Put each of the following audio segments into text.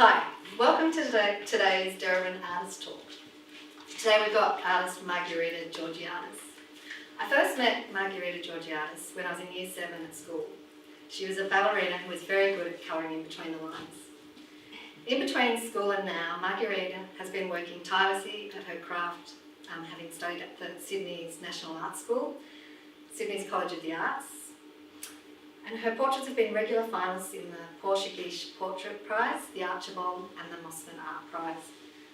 Hi, welcome to today's Derivan Artist Talk. Today we've got artist Margarita Georgiadis. I first met Margarita Georgiadis when I was in Year 7 at school. She was a ballerina who was very good at colouring in between the lines. In between school and now, Margarita has been working tirelessly at her craft, having studied at the Sydney's National Art School, Sydney's College of the Arts, and her portraits have been regular finalists in the Portuguese Portrait Prize, the Archibald and the Mossman Art Prize,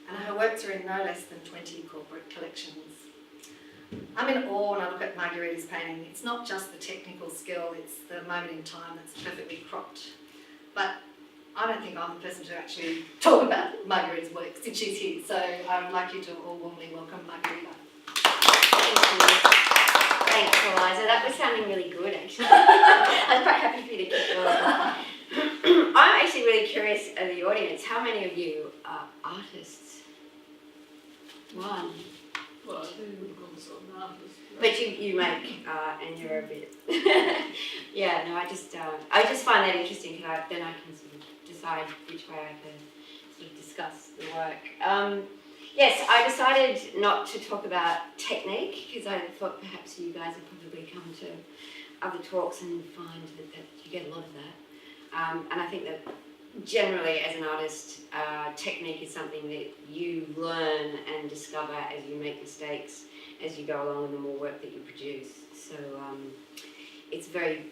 and her works are in no less than 20 corporate collections. I'm in awe when I look at Margarita's painting. It's not just the technical skill, it's the moment in time that's perfectly cropped. But I don't think I'm the person to actually talk about Margarita's work since she's here, so I would like you to all warmly welcome Margarita. Thanks, Eliza. That was sounding really good, actually. I was quite happy for you to keep going. I'm actually really curious of the audience. How many of you are artists? One. Well, Two. I'm an artist. But you make art and you're a bit. Yeah, no, I just find that interesting because then I can sort of decide which way I can sort of discuss the work. Yes, I decided not to talk about technique because I thought perhaps you guys would probably come to other talks and find that you get a lot of that. And I think that generally as an artist, technique is something that you learn and discover as you make mistakes, as you go along and the more work that you produce. So it's a very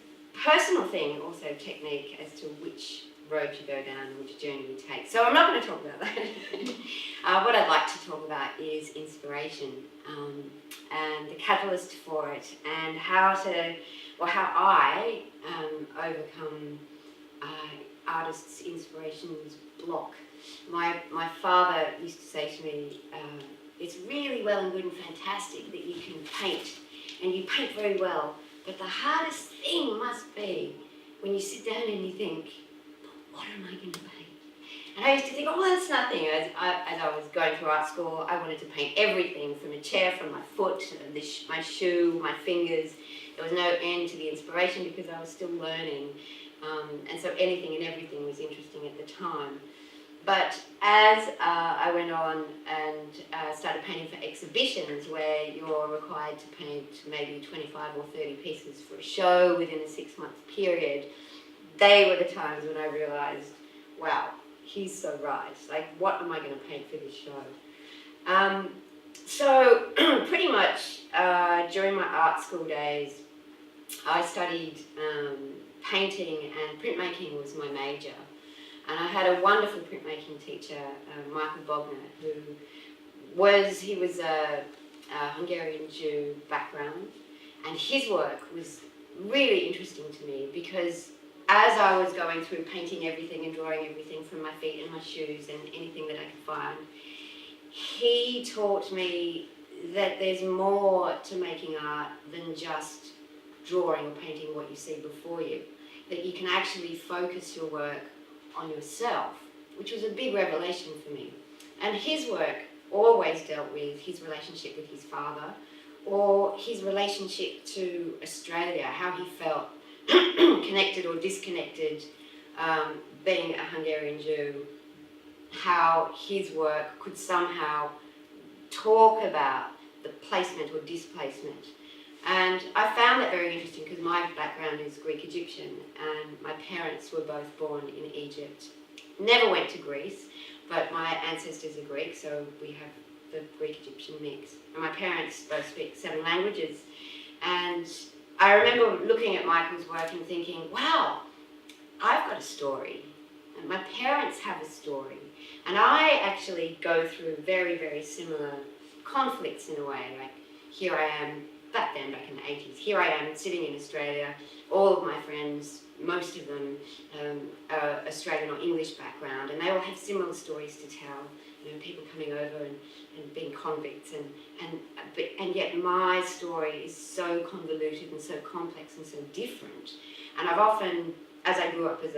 personal thing also, technique, as to which road you go down and which journey you take. So I'm not going to talk about that. What I'd like to talk about is inspiration and the catalyst for it and how I overcome artists' inspirations block. My father used to say to me, it's really well and good and fantastic that you can paint and you paint very well, but the hardest thing must be when you sit down and you think, what am I going to paint? And I used to think, oh, that's nothing. As I was going through art school, I wanted to paint everything, from a chair, from my foot, my shoe, my fingers. There was no end to the inspiration because I was still learning. And so anything and everything was interesting at the time. But as I went on and started painting for exhibitions where you're required to paint maybe 25 or 30 pieces for a show within a 6-month period, they were the times when I realised, wow, he's so right. Like, what am I going to paint for this show? So pretty much during my art school days, I studied painting, and printmaking was my major. And I had a wonderful printmaking teacher, Michael Bogner, he was a Hungarian Jew background, and his work was really interesting to me because as I was going through painting everything and drawing everything from my feet and my shoes and anything that I could find, he taught me that there's more to making art than just drawing or painting what you see before you. That you can actually focus your work on yourself, which was a big revelation for me. And his work always dealt with his relationship with his father or his relationship to Australia, how he felt connected or disconnected, being a Hungarian Jew, how his work could somehow talk about the placement or displacement. And I found that very interesting because my background is Greek-Egyptian and my parents were both born in Egypt. Never went to Greece, but my ancestors are Greek, so we have the Greek-Egyptian mix. And my parents both speak 7 languages. And I remember looking at Michael's work and thinking, wow, I've got a story. And my parents have a story. And I actually go through very, very similar conflicts in a way. Like, here I am, back in the 80s, here I am sitting in Australia, all of my friends, most of them are Australian or English background, and they all have similar stories to tell. You know, people coming over and being convicts, and yet my story is so convoluted and so complex and so different. And I've often, as I grew up as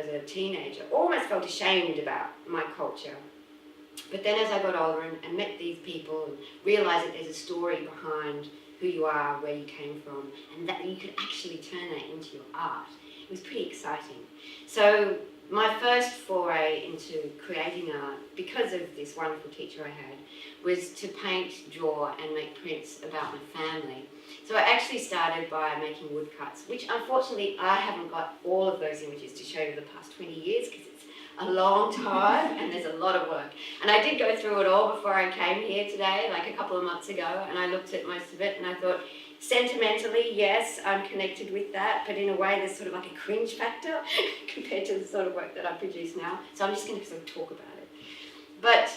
a teenager, almost felt ashamed about my culture. But then as I got older and met these people and realised that there's a story behind who you are, where you came from, and that you could actually turn that into your art, it was pretty exciting. So my first foray into creating art, because of this wonderful teacher I had, was to paint, draw and make prints about my family. So I actually started by making woodcuts, which unfortunately I haven't got all of those images to show you the past 20 years because it's a long time and there's a lot of work. And I did go through it all before I came here today, like a couple of months ago, and I looked at most of it and I thought, sentimentally, yes, I'm connected with that, but in a way there's sort of like a cringe factor compared to the sort of work that I produce now. So I'm just going to sort of talk about it. But,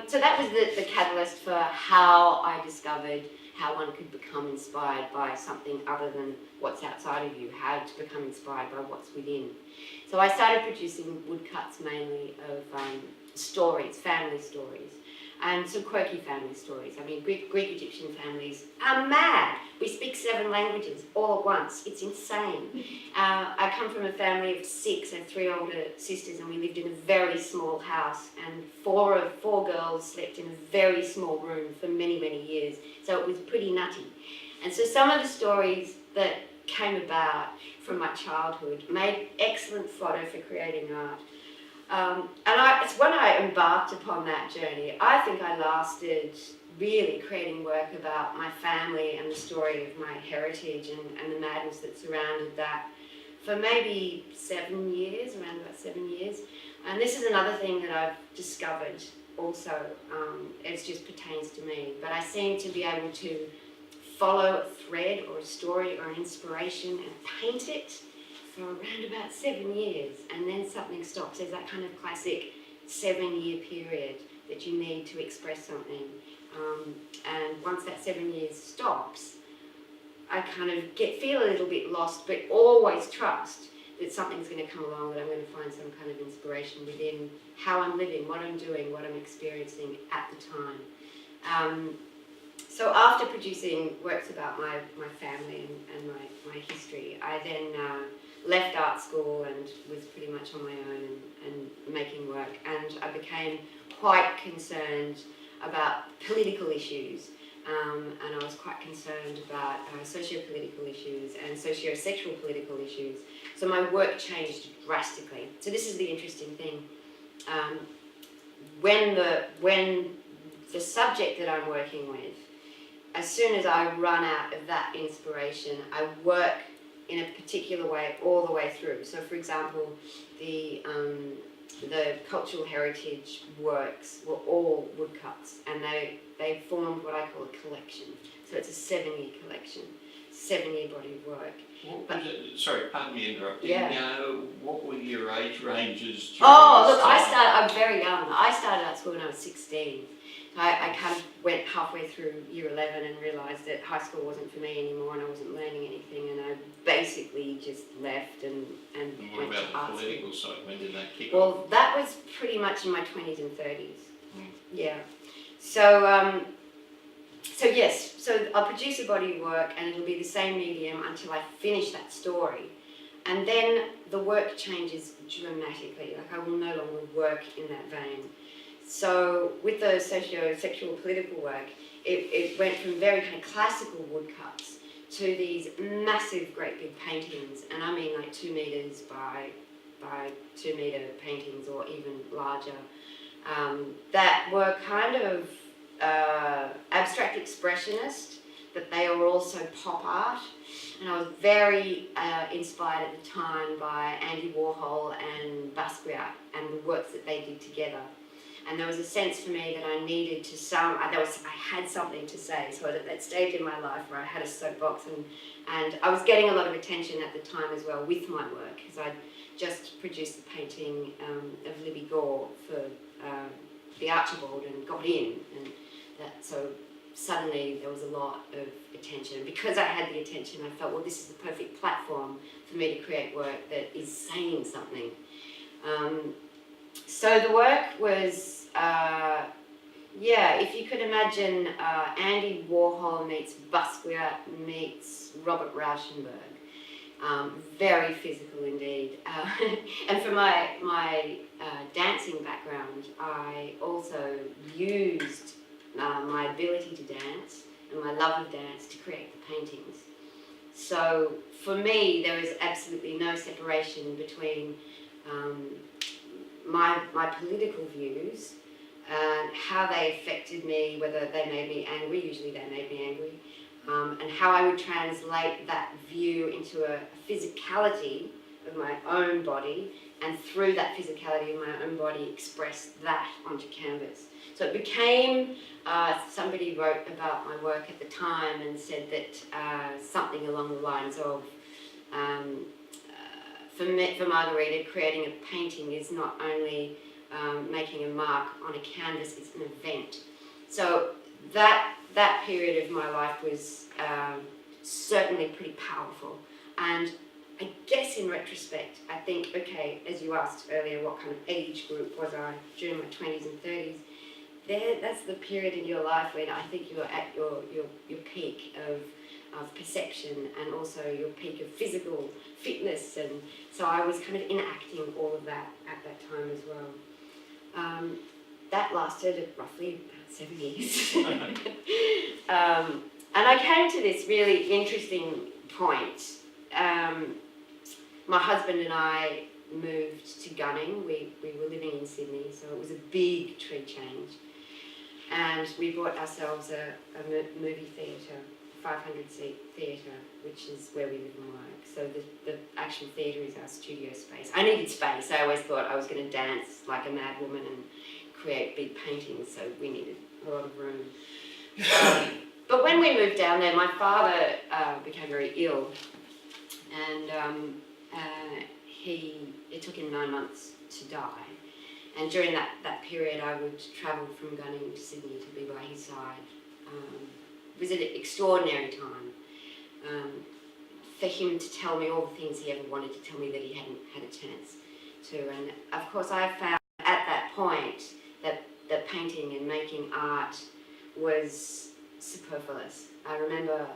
so that was the catalyst for how I discovered how one could become inspired by something other than what's outside of you, how to become inspired by what's within. So I started producing woodcuts mainly of stories, family stories, and some quirky family stories. I mean, Greek Egyptian families are mad. We speak 7 languages all at once. It's insane. I come from a family of 6 and 3 older sisters, and we lived in a very small house, and 4 girls slept in a very small room for many, many years. So it was pretty nutty. And so some of the stories that came about from my childhood made excellent fodder for creating art. It's when I embarked upon that journey, I think I lasted really creating work about my family and the story of my heritage and the madness that surrounded that for maybe 7 years, around about 7 years. And this is another thing that I've discovered also, it just pertains to me, but I seem to be able to follow a thread or a story or an inspiration and paint it for around about 7 years, and then something stops. There's that kind of classic 7-year period that you need to express something. And once that 7 years stops, I kind of feel a little bit lost, but always trust that something's going to come along, that I'm going to find some kind of inspiration within how I'm living, what I'm doing, what I'm experiencing at the time. So after producing works about my family and my history, I then left art school and was pretty much on my own and making work. And I became quite concerned about political issues. And I was quite concerned about socio-political issues and socio-sexual political issues. So my work changed drastically. So this is the interesting thing. When the subject that I'm working with, as soon as I run out of that inspiration, I work in a particular way all the way through. So for example, the cultural heritage works were all woodcuts, and they formed what I call a collection. So it's a 7-year collection, 7-year body of work. Sorry, pardon me interrupting. Yeah. What were your age ranges? I'm very young. I started at school when I was 16. I kind of went halfway through year 11 and realised that high school wasn't for me anymore and I wasn't learning anything, and I basically just left and what went to about art the political school. side? When did that kick off? Well, that was pretty much in my 20s and 30s. Mm. Yeah. So yes, so I'll produce a body of work and it'll be the same medium until I finish that story. And then the work changes dramatically. Like I will no longer work in that vein. So with the socio-sexual political work, it went from very kind of classical woodcuts to these massive, great big paintings, and I mean like 2 meters by 2 meter paintings or even larger, that were kind of abstract expressionist, but they were also pop art. And I was very inspired at the time by Andy Warhol and Basquiat and the works that they did together. And there was a sense for me that I needed to I had something to say. So at that stage in my life where I had a soapbox and I was getting a lot of attention at the time as well with my work, because I'd just produced the painting of Libby Gore for the Archibald and got in. And so suddenly there was a lot of attention. Because I had the attention, I felt, well, this is the perfect platform for me to create work that is saying something. So the work was, if you could imagine Andy Warhol meets Basquiat meets Robert Rauschenberg. Very physical indeed. And for my dancing background, I also used my ability to dance and my love of dance to create the paintings. So for me, there is absolutely no separation between my political views and how they affected me, whether they made me angry, usually they made me angry, and how I would translate that view into a physicality of my own body, and through that physicality of my own body express that onto canvas. So it became, somebody wrote about my work at the time and said that something along the lines of, for Margarita, creating a painting is not only making a mark on a canvas, it's an event. So that period of my life was certainly pretty powerful. And I guess in retrospect, I think, okay, as you asked earlier, what kind of age group was I during my 20s and 30s? That's the period in your life when I think you're at your peak of perception, and also your peak of physical fitness, and so I was kind of enacting all of that at that time as well. That lasted roughly about 7 years. And I came to this really interesting point. My husband and I moved to Gunning. We were living in Sydney, so it was a big tree change. And we bought ourselves a movie theatre, 500-seat theatre, which is where we live and work. So the actual theatre is our studio space. I needed space. I always thought I was going to dance like a mad woman and create big paintings, so we needed a lot of room. But when we moved down there, my father became very ill, and it took him 9 months to die. And during that period, I would travel from Gunning to Sydney to be by his side. It was an extraordinary time for him to tell me all the things he ever wanted to tell me that he hadn't had a chance to. And of course, I found at that point that painting and making art was superfluous. I remember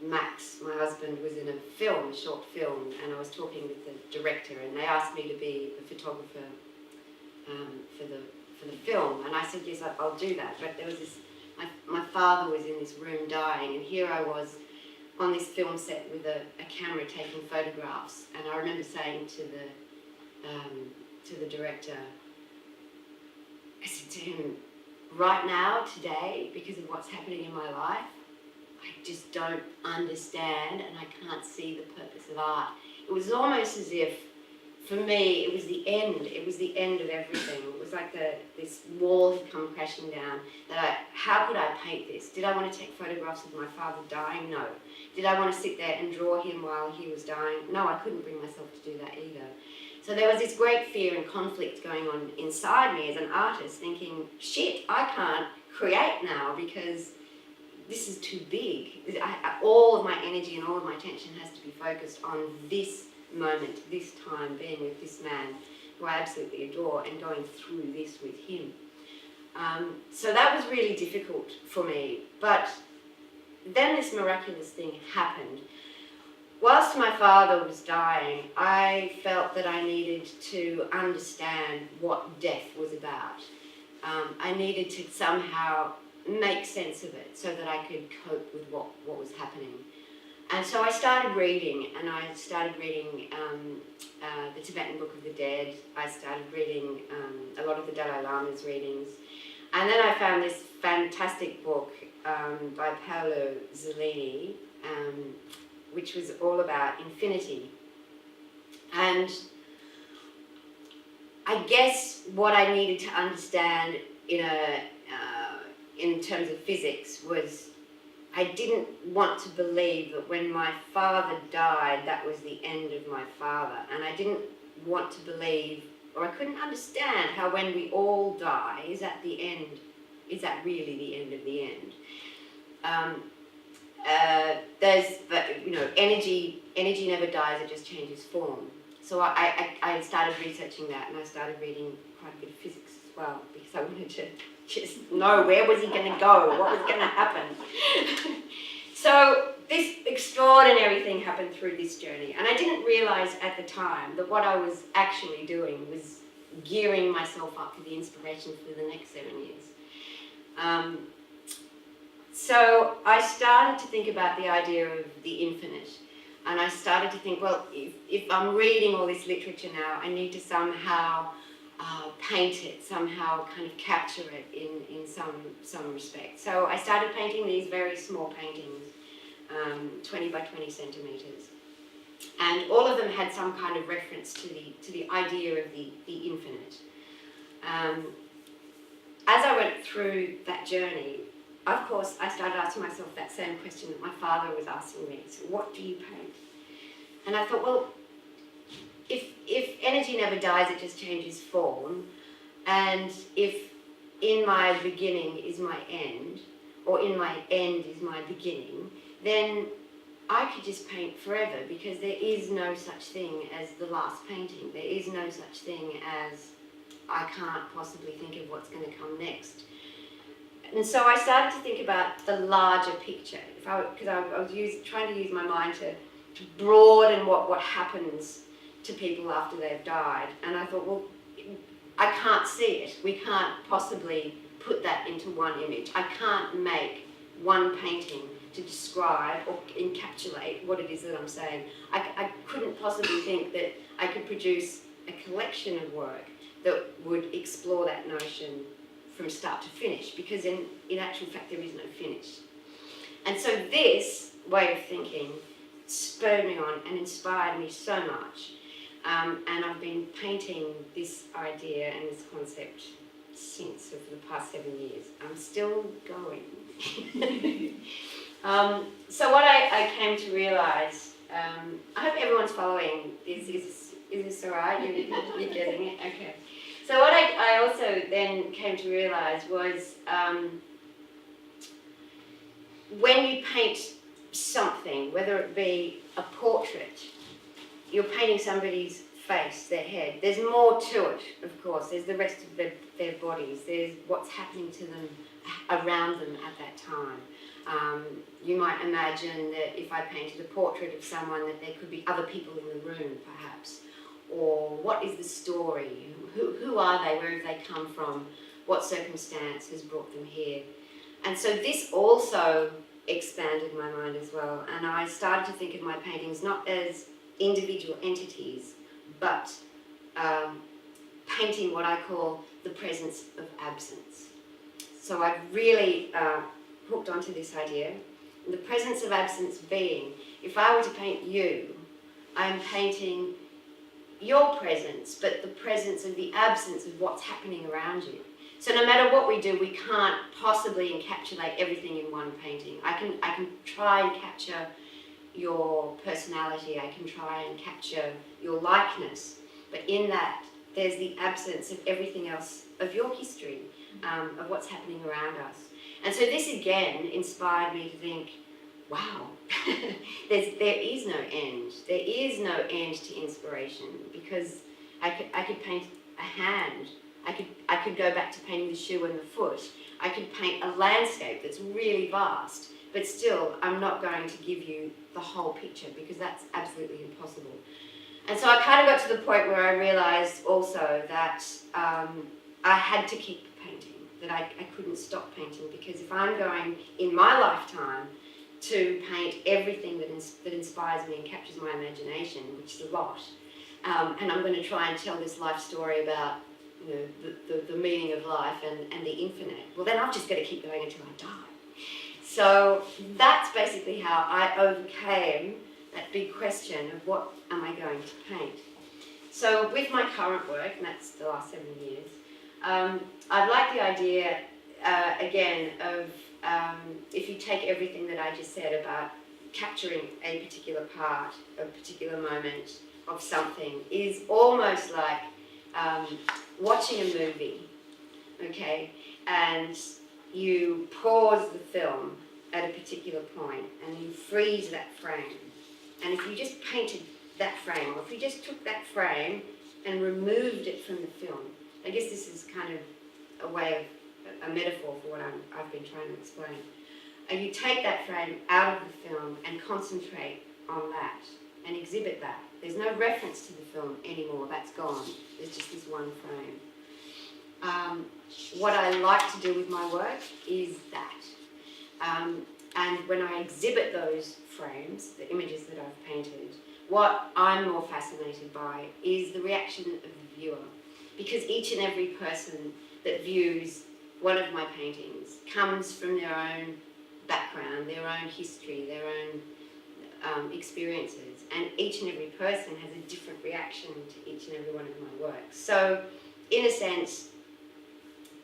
Max, my husband, was in a short film, and I was talking with the director, and they asked me to be the photographer for the film, and I said yes, I'll do that. But there was this, my father was in this room dying, and here I was on this film set with a camera taking photographs, and I remember saying to the director, I said to him, right now, today, because of what's happening in my life, I just don't understand, and I can't see the purpose of art. It was almost as if, for me, it was the end. It was the end of everything. It was like this wall had come crashing down. How could I paint this? Did I want to take photographs of my father dying? No. Did I want to sit there and draw him while he was dying? No, I couldn't bring myself to do that either. So there was this great fear and conflict going on inside me as an artist, thinking, shit, I can't create now because this is too big. All of my energy and all of my attention has to be focused on this moment, this time, being with this man who I absolutely adore and going through this with him. So that was really difficult for me. But then this miraculous thing happened. Whilst my father was dying, I felt that I needed to understand what death was about. I needed to somehow make sense of it so that I could cope with what was happening. And so I started reading, and I started reading the Tibetan Book of the Dead. I started reading a lot of the Dalai Lama's readings. And then I found this fantastic book by Paolo Zellini, which was all about infinity. And I guess what I needed to understand in terms of physics was I didn't want to believe that when my father died, that was the end of my father. And I didn't want to believe, or I couldn't understand how when we all die, is that really the end of the end? Energy never dies, it just changes form. So I started researching that, and I started reading quite a bit of physics as well, because I wanted to just know where was he going to go, what was going to happen. So this extraordinary thing happened through this journey, and I didn't realise at the time that what I was actually doing was gearing myself up for the inspiration for the next 7 years. So I started to think about the idea of the infinite. And I started to think, well, if I'm reading all this literature now, I need to somehow paint it, somehow kind of capture it in some respect. So I started painting these very small paintings, 20 by 20 centimetres. And all of them had some kind of reference to the idea of the infinite. As I went through that journey, of course, I started asking myself that same question that my father was asking me. So what do you paint? And I thought, well, if energy never dies, it just changes form. And if in my beginning is my end, or in my end is my beginning, then I could just paint forever, because there is no such thing as the last painting. There is no such thing as I can't possibly think of what's going to come next. And so I started to think about the larger picture, because I was trying to use my mind to broaden what happens to people after they've died. And I thought, well, I can't see it. We can't possibly put that into one image. I can't make one painting to describe or encapsulate what it is that I'm saying. I couldn't possibly think that I could produce a collection of work that would explore that notion from start to finish, because in actual fact there is no finish. And so this way of thinking spurred me on and inspired me so much. And I've been painting this idea and this concept since, for the past 7 years. I'm still going. So what I came to realise, I hope everyone's following. Is this all right? You're getting it? Okay. So what I also then came to realise was when you paint something, whether it be a portrait, you're painting somebody's face, their head. There's more to it, of course. There's the rest of their bodies. There's what's happening to them, around them at that time. You might imagine that if I painted a portrait of someone, that there could be other people in the room, perhaps. Or what is the story? Who are they? Where have they come from? What circumstance has brought them here? And so this also expanded my mind as well. And I started to think of my paintings not as individual entities, but painting what I call the presence of absence. So I've really hooked onto this idea. The presence of absence being, if I were to paint you, I'm painting your presence, but the presence of the absence of what's happening around you. So no matter what we do, we can't possibly encapsulate everything in one painting. I can try and capture your personality, I can try and capture your likeness, but in that there's the absence of everything else, of your history, of what's happening around us. And so this again inspired me to think, wow, there is no end. There is no end to inspiration, because I could paint a hand. I could go back to painting the shoe and the foot. I could paint a landscape that's really vast, but still I'm not going to give you the whole picture, because that's absolutely impossible. And so I kind of got to the point where I realised also that I had to keep painting, that I couldn't stop painting, because if I'm going in my lifetime to paint everything that inspires me and captures my imagination, which is a lot, and I'm going to try and tell this life story about the meaning of life and the infinite, well then I've just got to keep going until I die. So that's basically how I overcame that big question of what am I going to paint. So with my current work, and that's the last 7 years, I'd like the idea, again, of if you take everything that I just said about capturing a particular part, a particular moment of something, is almost like watching a movie, okay, and you pause the film at a particular point and you freeze that frame. And if you just painted that frame, or if you just took that frame and removed it from the film, I guess this is kind of a way of, a metaphor for what I've been trying to explain. And you take that frame out of the film and concentrate on that and exhibit that. There's no reference to the film anymore, that's gone. There's just this one frame. What I like to do with my work is that. And And when I exhibit those frames, the images that I've painted, what I'm more fascinated by is the reaction of the viewer. Because each and every person that views one of my paintings comes from their own background, their own history, their own experiences, and each and every person has a different reaction to each and every one of my works. So, in a sense,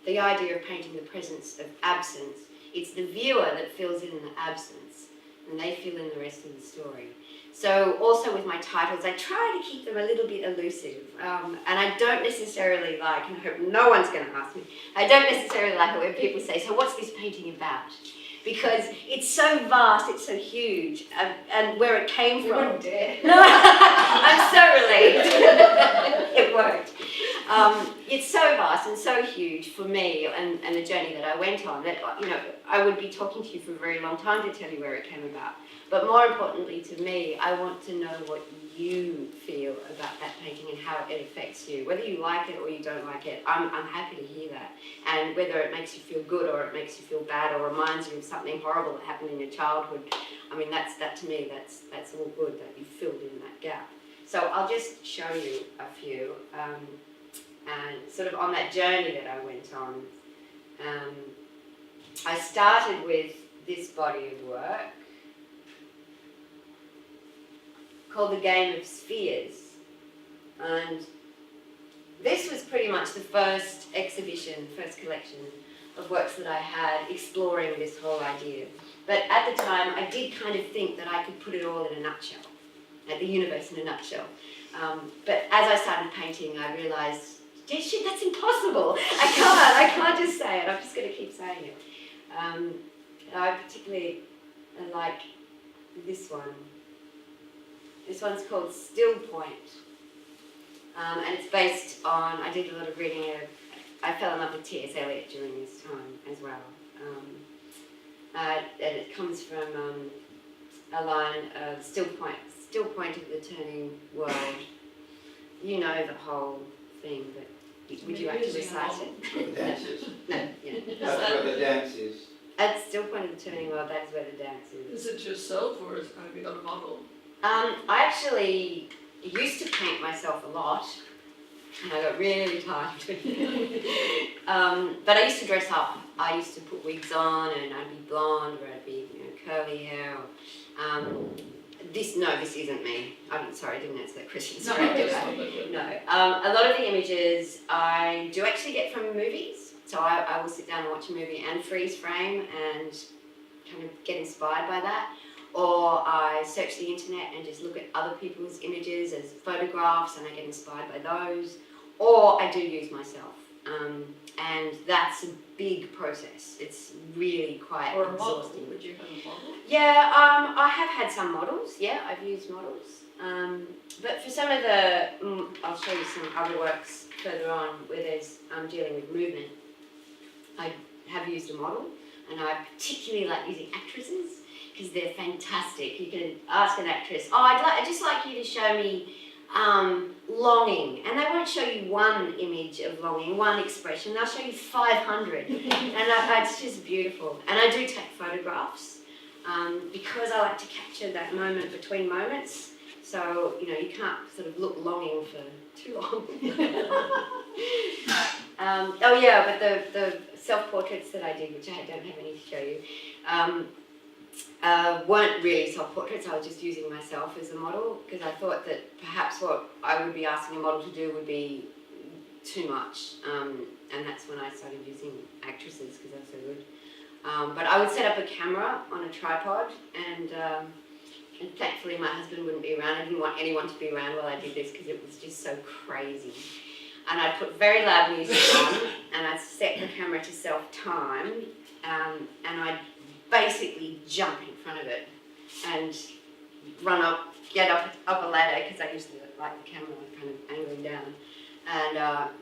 the idea of painting the presence of absence, it's the viewer that fills in the absence, and they fill in the rest of the story. So also with my titles, I try to keep them a little bit elusive, and I don't necessarily like, and I hope no one's going to ask me, I don't necessarily like it when people say, so what's this painting about? Because it's so vast, it's so huge, and where it came from. You wouldn't dare. No, I'm so relieved. It worked. It's so vast and so huge for me and the journey that I went on that, you know, I would be talking to you for a very long time to tell you where it came about. But more importantly to me, I want to know what you feel about that painting and how it affects you. Whether you like it or you don't like it, I'm happy to hear that. And whether it makes you feel good or it makes you feel bad or reminds you of something horrible that happened in your childhood, I mean, that to me, that's all good, that you filled in that gap. So I'll just show you a few. And sort of on that journey that I went on, I started with this body of work called The Game of Spheres. And this was pretty much the first exhibition, first collection of works that I had exploring this whole idea. But at the time, I did kind of think that I could put it all in a nutshell, like the universe in a nutshell. But as I started painting, I realised, shit, that's impossible. I can't just say it. I'm just going to keep saying it. I particularly like this one. This one's called Still Point. And it's based on, I did a lot of reading I fell in love with T.S. Eliot during this time as well. And it comes from a line of still point of the turning world. You know the whole thing, but would you like to recite it? The dances. No, yeah. That's where the dance is. At still point of the turning world, that is where the dance is. Is it yourself or have you got a model? I actually used to paint myself a lot, and I got really tired of it. But I used to dress up. I used to put wigs on, and I'd be blonde, or I'd be curly hair. This isn't me. I'm sorry, I didn't answer that question. Sorry, did I? No. A lot of the images I do actually get from movies. So I will sit down and watch a movie and freeze frame and kind of get inspired by that. Or I search the internet and just look at other people's images as photographs and I get inspired by those. Or I do use myself. And that's a big process. It's really quite Or a exhausting. model? Would you have a model? Yeah, I have had some models. Yeah, I've used models. But for some of the, I'll show you some other works further on where there's dealing with movement. I have used a model, and I particularly like using actresses because they're fantastic. You can ask an actress, I'd just like you to show me longing, and they won't show you one image of longing, one expression. They'll show you 500, and it's just beautiful. And I do take photographs because I like to capture that moment between moments. So you can't sort of look longing for too long. But the self-portraits that I did, which I don't have any to show you, weren't really self-portraits. I was just using myself as a model because I thought that perhaps what I would be asking a model to do would be too much, and that's when I started using actresses because they're so good. But I would set up a camera on a tripod, and thankfully my husband wouldn't be around. I didn't want anyone to be around while I did this because it was just so crazy. And I'd put very loud music on, and I'd set the camera to self-time, and I'd basically jump in front of it and get up a ladder, because I usually like the camera kind of angling down, and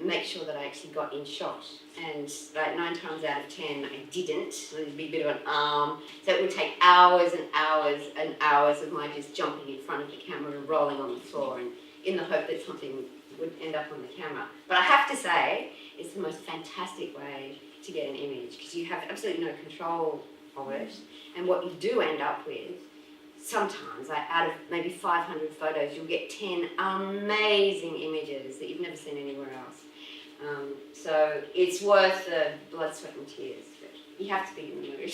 make sure that I actually got in shot. And like 9 times out of 10, I didn't. So there'd be a bit of an arm. So it would take hours and hours and hours of my just jumping in front of the camera and rolling on the floor, and in the hope that something would end up on the camera. But I have to say, it's the most fantastic way to get an image, because you have absolutely no control of it. And what you do end up with, sometimes, like out of maybe 500 photos, you'll get 10 amazing images that you've never seen anywhere else. So it's worth the blood, sweat and tears, but you have to be in the mood.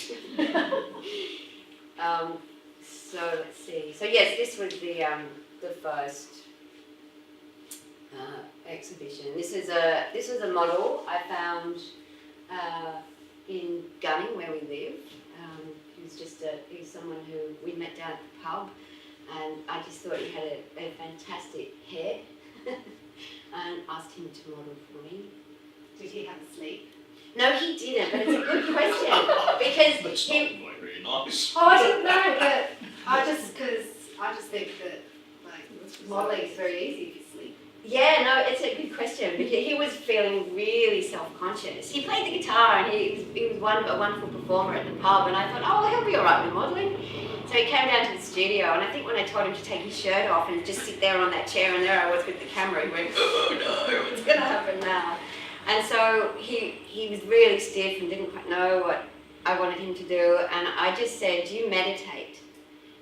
So let's see. So yes, this was the first exhibition. This is a model I found in Gunning, where we live. He was someone who we met down at the pub, and I just thought he had a fantastic hair, and asked him to model for me. Did he have a sleep? No, he didn't, but it's a good question because That's he. not very nice. Oh, I didn't know, but I just think that like modelling is very easy if you sleep. Yeah, no, it's a good question because he was feeling really self-conscious. He played the guitar and he was a wonderful performer at the pub, and I thought, oh, well, he'll be all right with modelling. So he came down to the studio, and I think when I told him to take his shirt off and just sit there on that chair, and there I was with the camera, he went, oh no, what's going to happen now? And so he was really stiff and didn't quite know what I wanted him to do, and I just said, do you meditate?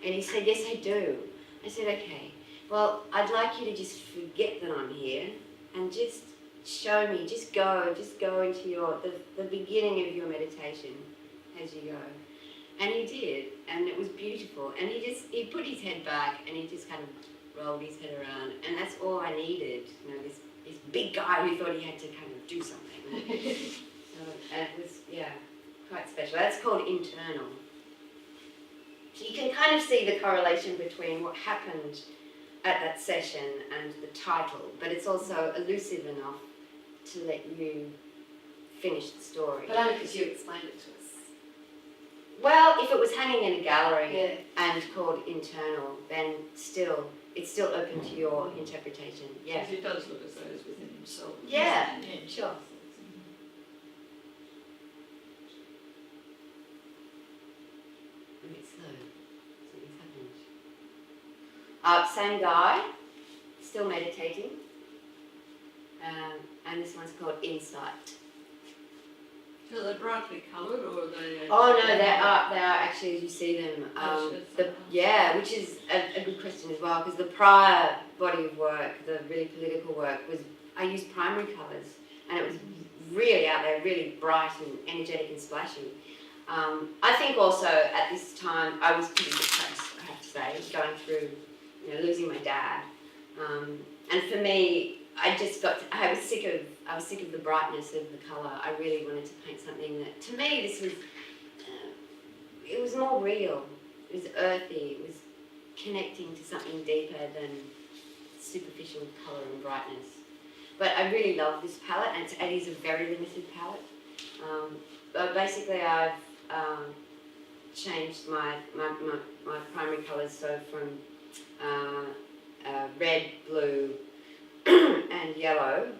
And he said, yes, I do. I said, okay. Well, I'd like you to just forget that I'm here and just show me, just go into the beginning of your meditation as you go. And he did, and it was beautiful. And he put his head back and he just kind of rolled his head around, and that's all I needed. You know, this big guy who thought he had to kind of do something. And it was, quite special. That's called internal. So you can kind of see the correlation between what happened at that session and the title, but it's also elusive enough to let you finish the story. But only because you explained it to us. Well, if it was hanging in a gallery Yeah. and called internal, then it's still open to your interpretation. Yeah. Because it does look as though it's within himself. Yeah, sure. A bit slow. Something's happened. Same guy, still meditating. And this one's called Insight. So they're brightly coloured, or are they? Oh no, they are actually, as you see them. Which is a good question as well, because the prior body of work, the really political work, I used primary colours, and it was really out there, really bright and energetic and splashy. I think also at this time I was pretty depressed, I have to say, going through, losing my dad, and for me, I was sick of the brightness of the colour. I really wanted to paint something that, to me, this was, it was more real. It was earthy. It was connecting to something deeper than superficial colour and brightness. But I really love this palette, and it is a very limited palette. But basically, I've changed my primary colours, so from red, blue, and yellow.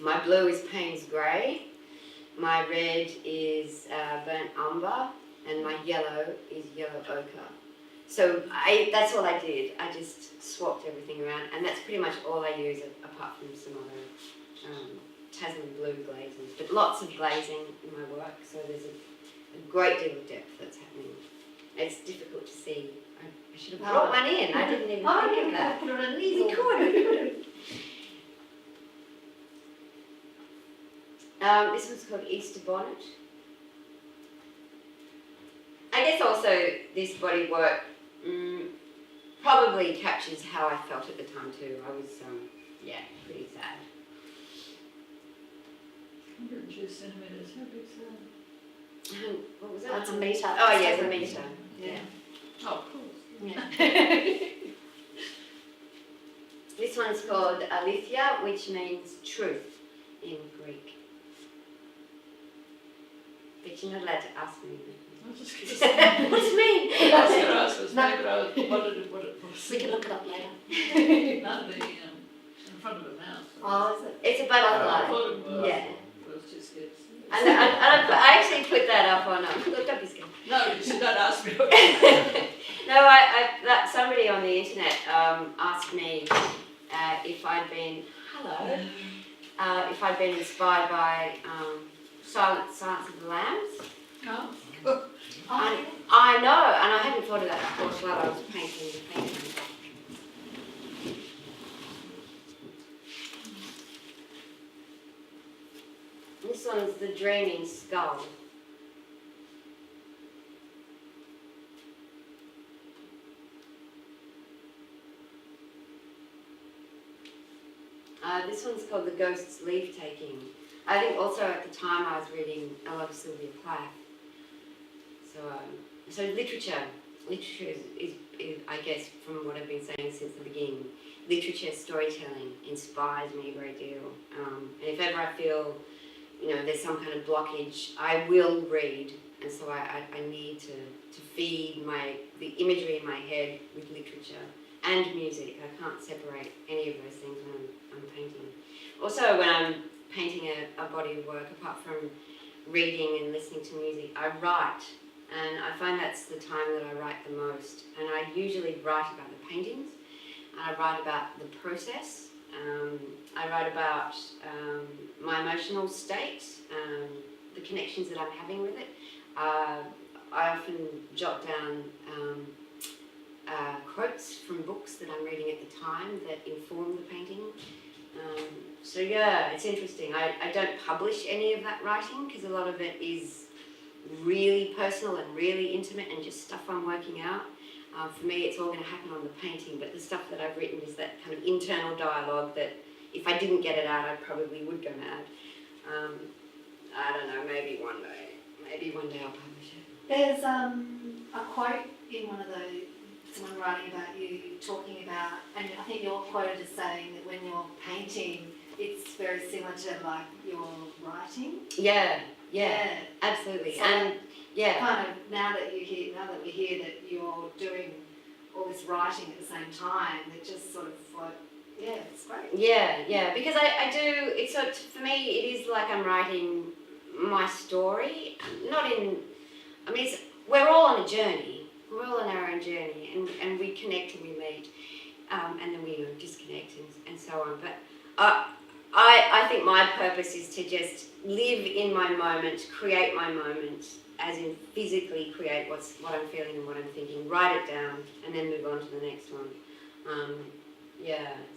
My blue is Payne's Grey, my red is burnt umber, and my yellow is yellow ochre. So that's all I did. I just swapped everything around, and that's pretty much all I use apart from some other Tasman blue glazing. But lots of glazing in my work, so there's a great deal of depth that's happening. It's difficult to see. I should have brought one in. I didn't even think of that. Put it on an easel. We could. This one's called Easter Bonnet. I guess also this body work probably captures how I felt at the time too. I was, pretty sad. 102 centimetres, how big's that? What was that? That's a metre. Oh yeah, it's a metre. Yeah. Oh, of course. Yeah. This one's called Aletheia, which means truth in Greek. But you're not allowed to ask me. I was just going to say. What does it mean? I was going to ask us, but I wondered what it was. We can look it up later. None of the, in front of a mouse. Oh, is it? It's a I butterfly. thought it was. Yeah. It was just, it's. And I actually put that up on. Look up his. No, you should not ask me. No, somebody on the internet asked me if I'd been if I'd been inspired by Silence of the Lambs. Oh. I know, and I hadn't thought of that, of course, while I was painting the painting. This one's the Dreaming Skull. This one's called The Ghost's Leave Taking. I think also at the time I was reading a lot of Sylvia Plath. So literature is, I guess, from what I've been saying since the beginning, literature, storytelling inspires me a great deal. And if ever I feel, there's some kind of blockage, I will read. And so I need to feed the imagery in my head with literature and music. I can't separate any of those things when I'm painting. Also, when I'm painting a body of work, apart from reading and listening to music, I write. And I find that's the time that I write the most. And I usually write about the paintings. I write about the process. I write about my emotional state, the connections that I'm having with it. I often jot down quotes from books that I'm reading at the time that inform the painting. So yeah, it's interesting. I don't publish any of that writing because a lot of it is really personal and really intimate and just stuff I'm working out. For me, it's all going to happen on the painting, but the stuff that I've written is that kind of internal dialogue that if I didn't get it out, I probably would go mad. I don't know, maybe one day I'll publish it. There's a quote in one of someone writing about you, talking about, and I think you're quoted as saying that when you're painting, it's very similar to like your writing. Yeah, absolutely. So and yeah, kind of now that we hear that you're doing all this writing at the same time, it just sort of like, yeah, it's great. Yeah, because I do. It's for me, it is like I'm writing my story. We're all on a journey. We're all on our own journey, and we connect and we meet, and then we disconnect and so on. But I think my purpose is to just live in my moment, create my moment, as in physically create what I'm feeling and what I'm thinking, write it down, and then move on to the next one.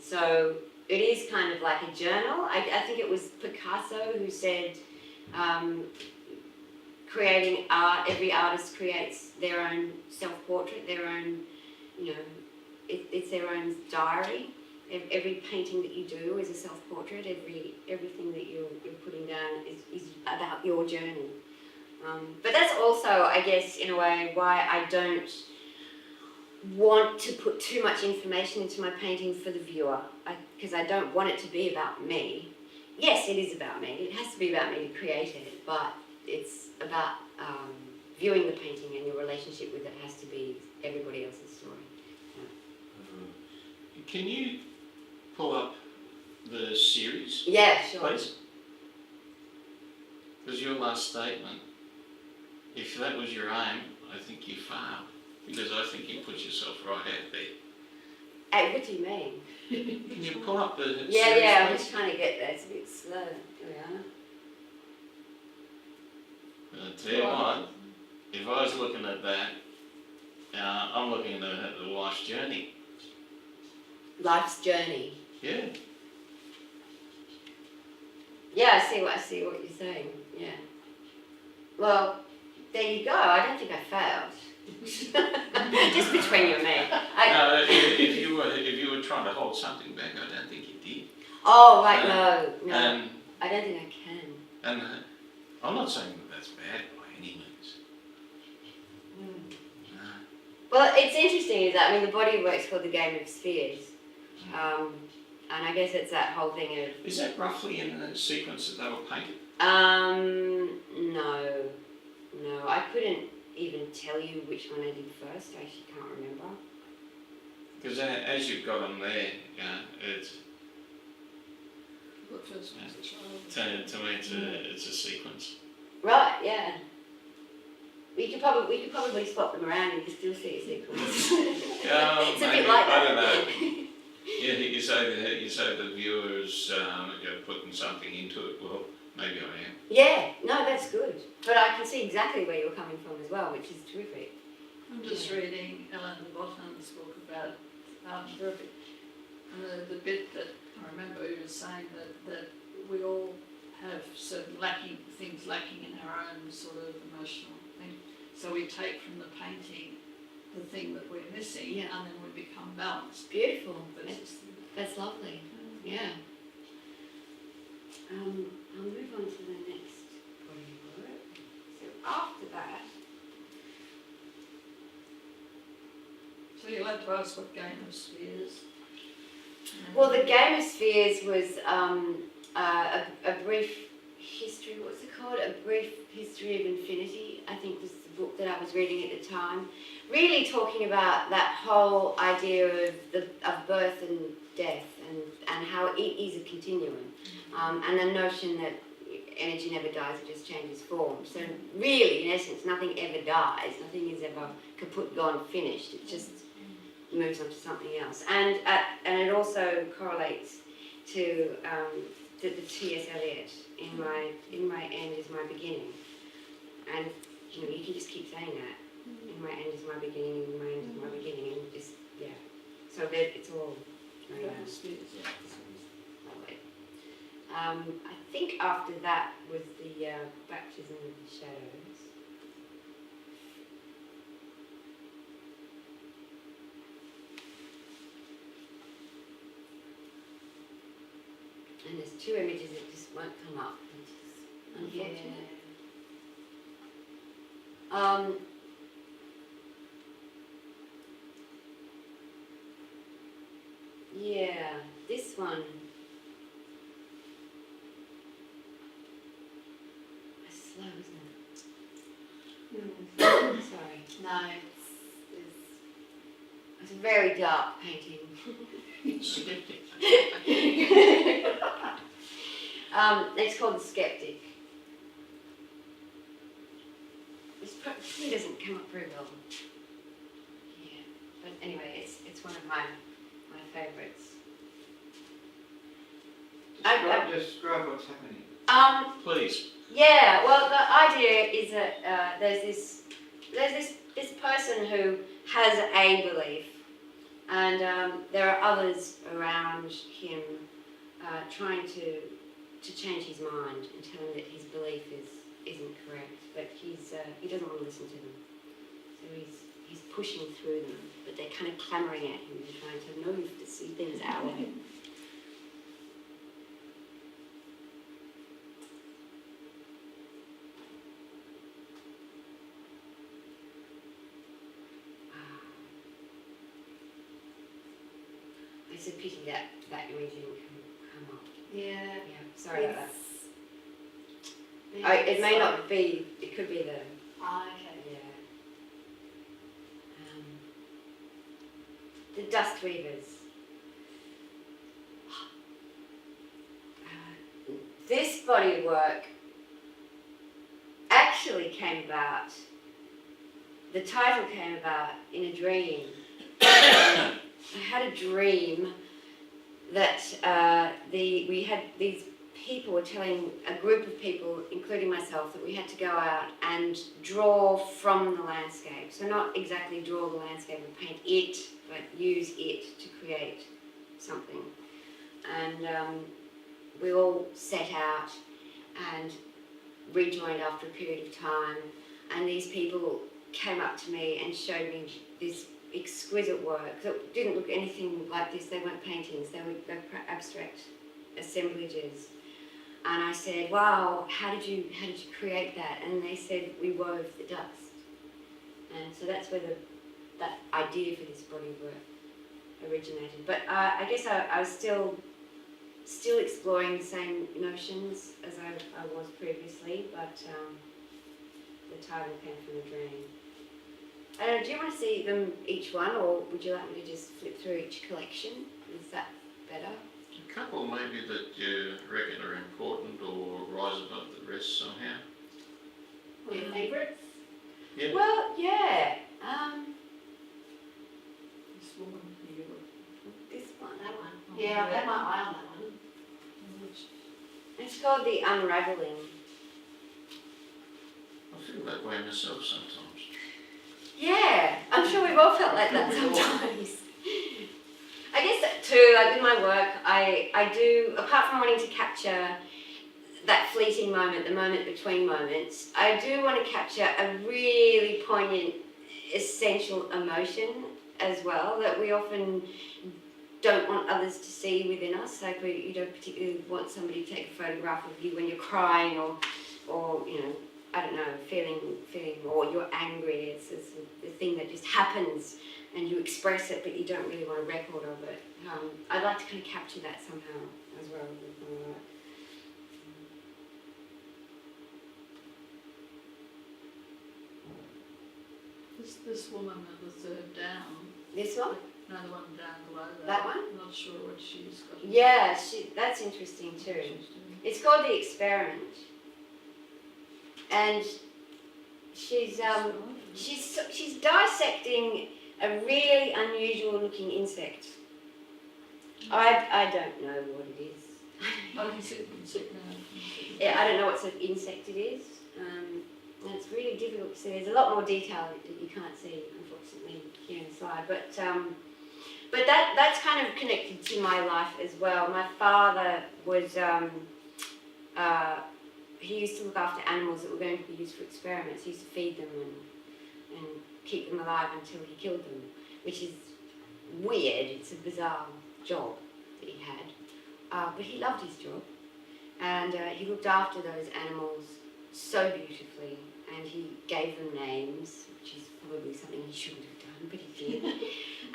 So it is kind of like a journal. I think it was Picasso who said, creating art, every artist creates their own self-portrait, their own, it's their own diary. Every painting that you do is a self-portrait. Everything that you're putting down is about your journey. But that's also, I guess, in a way, why I don't want to put too much information into my painting for the viewer, because I don't want it to be about me. Yes, it is about me. It has to be about me to create it, but it's about viewing the painting, and your relationship with it has to be everybody else's story. Can you pull up the series, Yeah, sure. please? Because your last statement, if that was your aim, I think you failed. Because I think you put yourself right out there. Hey, what do you mean? Can you pull up the series, Yeah, I'm please? just trying to get there. It's a bit slow. Here we are. I'll tell you what, if I was looking at that, I'm looking at the life's journey. Life's journey. Yeah. Yeah, I see what you're saying. Yeah. Well, there you go. I don't think I failed. Just between you and me. No, if you were trying to hold something back, I don't think you did. Oh, right, no. And I don't think I can. And I'm not saying that that's bad by any means. No. Well, it's interesting is that, the body of work's called the Game of Spheres. And I guess it's that whole thing of... Is that roughly in the sequence that they were painted? No. I couldn't even tell you which one I did first. I actually can't remember. Because as you've got them there, it's... What first was the child? To me, it's a sequence. Right, yeah. We could probably swap them around and you still see a sequence. It's a bit like that. I don't know. Yeah, you say the viewer is putting something into it. Well, Maybe I am. Yeah, no, that's good. But I can see exactly where you're coming from as well, which is terrific. I'm just reading Ellen de Botton's book about therapy. And the bit that I remember you were saying that we all have certain things lacking in our own sort of emotional thing. So we take from the painting the thing that we're missing, Yeah. and then we become balanced. Beautiful. Versus That's lovely. Yeah. I'll move on to the next body of work. So after that, So you'll have to ask what Game of Spheres. well, the Game of Spheres was a brief history. What's it called? A brief history of infinity. I think was the book that I was reading at the time. Really talking about that whole idea of birth and death and how it is a continuum, and the notion that energy never dies; it just changes form. So really, in essence, nothing ever dies. Nothing is ever kaput, gone, finished. It just moves on to something else, and it also correlates to the T.S. Eliot in my end is my beginning, and you can just keep saying that. In my end is my beginning. In my end is my beginning, and just So that it's all Game of Spheres, yeah. lovely. I think after that was the baptism of the shadows. And there's two images that just won't come up, which is unfortunate. Yeah, this one. It's slow, isn't it? Sorry. No, It's a very dark painting. Skeptic. It's called The Skeptic. This probably doesn't come up very well. Yeah, but anyway, it's one of my favourites. Describe what's happening. Please. Yeah, well, the idea is that there's this person who has a belief, and there are others around him trying to change his mind and tell him that his belief isn't correct, but he doesn't want to listen to them. So he's pushing through them, but they're kind of clamouring at him and trying to move to see things our way. It's a pity that image didn't come up. yeah. Yeah, sorry about that. Yeah, It may so- not be, it could be the, okay. yeah. The Dust Weavers. This body of work actually came about, the title came about in a dream. I had a dream that we had these people were telling a group of people, including myself, that we had to go out and draw from the landscape. So not exactly draw the landscape and paint it, but use it to create something. And we all set out and rejoined after a period of time. And these people came up to me and showed me this exquisite work that didn't look anything like this. They weren't paintings, they were abstract assemblages. And I said, wow, how did you create that? And they said, we wove the dust. And so that's where that idea for this body of work originated. But I guess I was still exploring the same notions as I was previously, but the title came from a dream. Do you want to see them each one, or would you like me to just flip through each collection? Is that better? A couple maybe that you reckon are important or rise above the rest somehow. What are your favourites? Yeah. Well, yeah. This woman here. This one. That one. Yeah, I've had my eye on that one. It's called The Unravelling. I feel that way myself sometimes. Yeah, I'm sure we've all felt like that sometimes. I guess that too, like with my work, I do, apart from wanting to capture that fleeting moment, the moment between moments, I do want to capture a really poignant, essential emotion as well that we often don't want others to see within us. Like you don't particularly want somebody to take a photograph of you when you're crying or you know, I don't know, feeling, or you're angry. It's the thing that just happens and you express it, but you don't really want a record of it. I'd like to kind of capture that somehow as well with my work. This woman at the third down, This one? another one down below that. That one? I'm not sure what she's got. Yeah, that's interesting too. She's doing. It's called The Experiment. And she's dissecting a really unusual looking insect. I don't know what it is. Oh, you sit now. Yeah, I don't know what sort of insect it is. And it's really difficult to see. There's a lot more detail that you can't see, unfortunately, here in the slide. But that's kind of connected to my life as well. My father was he used to look after animals that were going to be used for experiments. He used to feed them and keep them alive until he killed them, which is weird. It's a bizarre job that he had. But he loved his job. And he looked after those animals so beautifully. And he gave them names, which is probably something he shouldn't have done, but he did.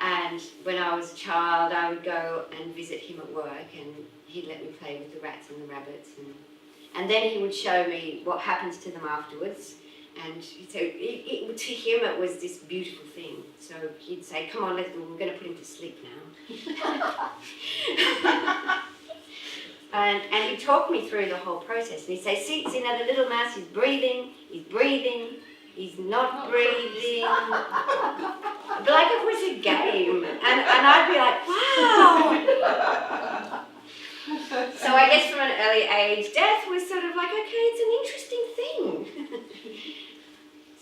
And when I was a child, I would go and visit him at work, and he'd let me play with the rats and the rabbits. And then he would show me what happens to them afterwards. And so to him it was this beautiful thing. So he'd say, come on, we're going to put him to sleep now. and he'd talk me through the whole process. And he'd say, see now the little mouse is breathing, he's not breathing. But like it was a game. And I'd be like, wow. So I guess from an early age, death was sort of like, okay, it's an interesting thing.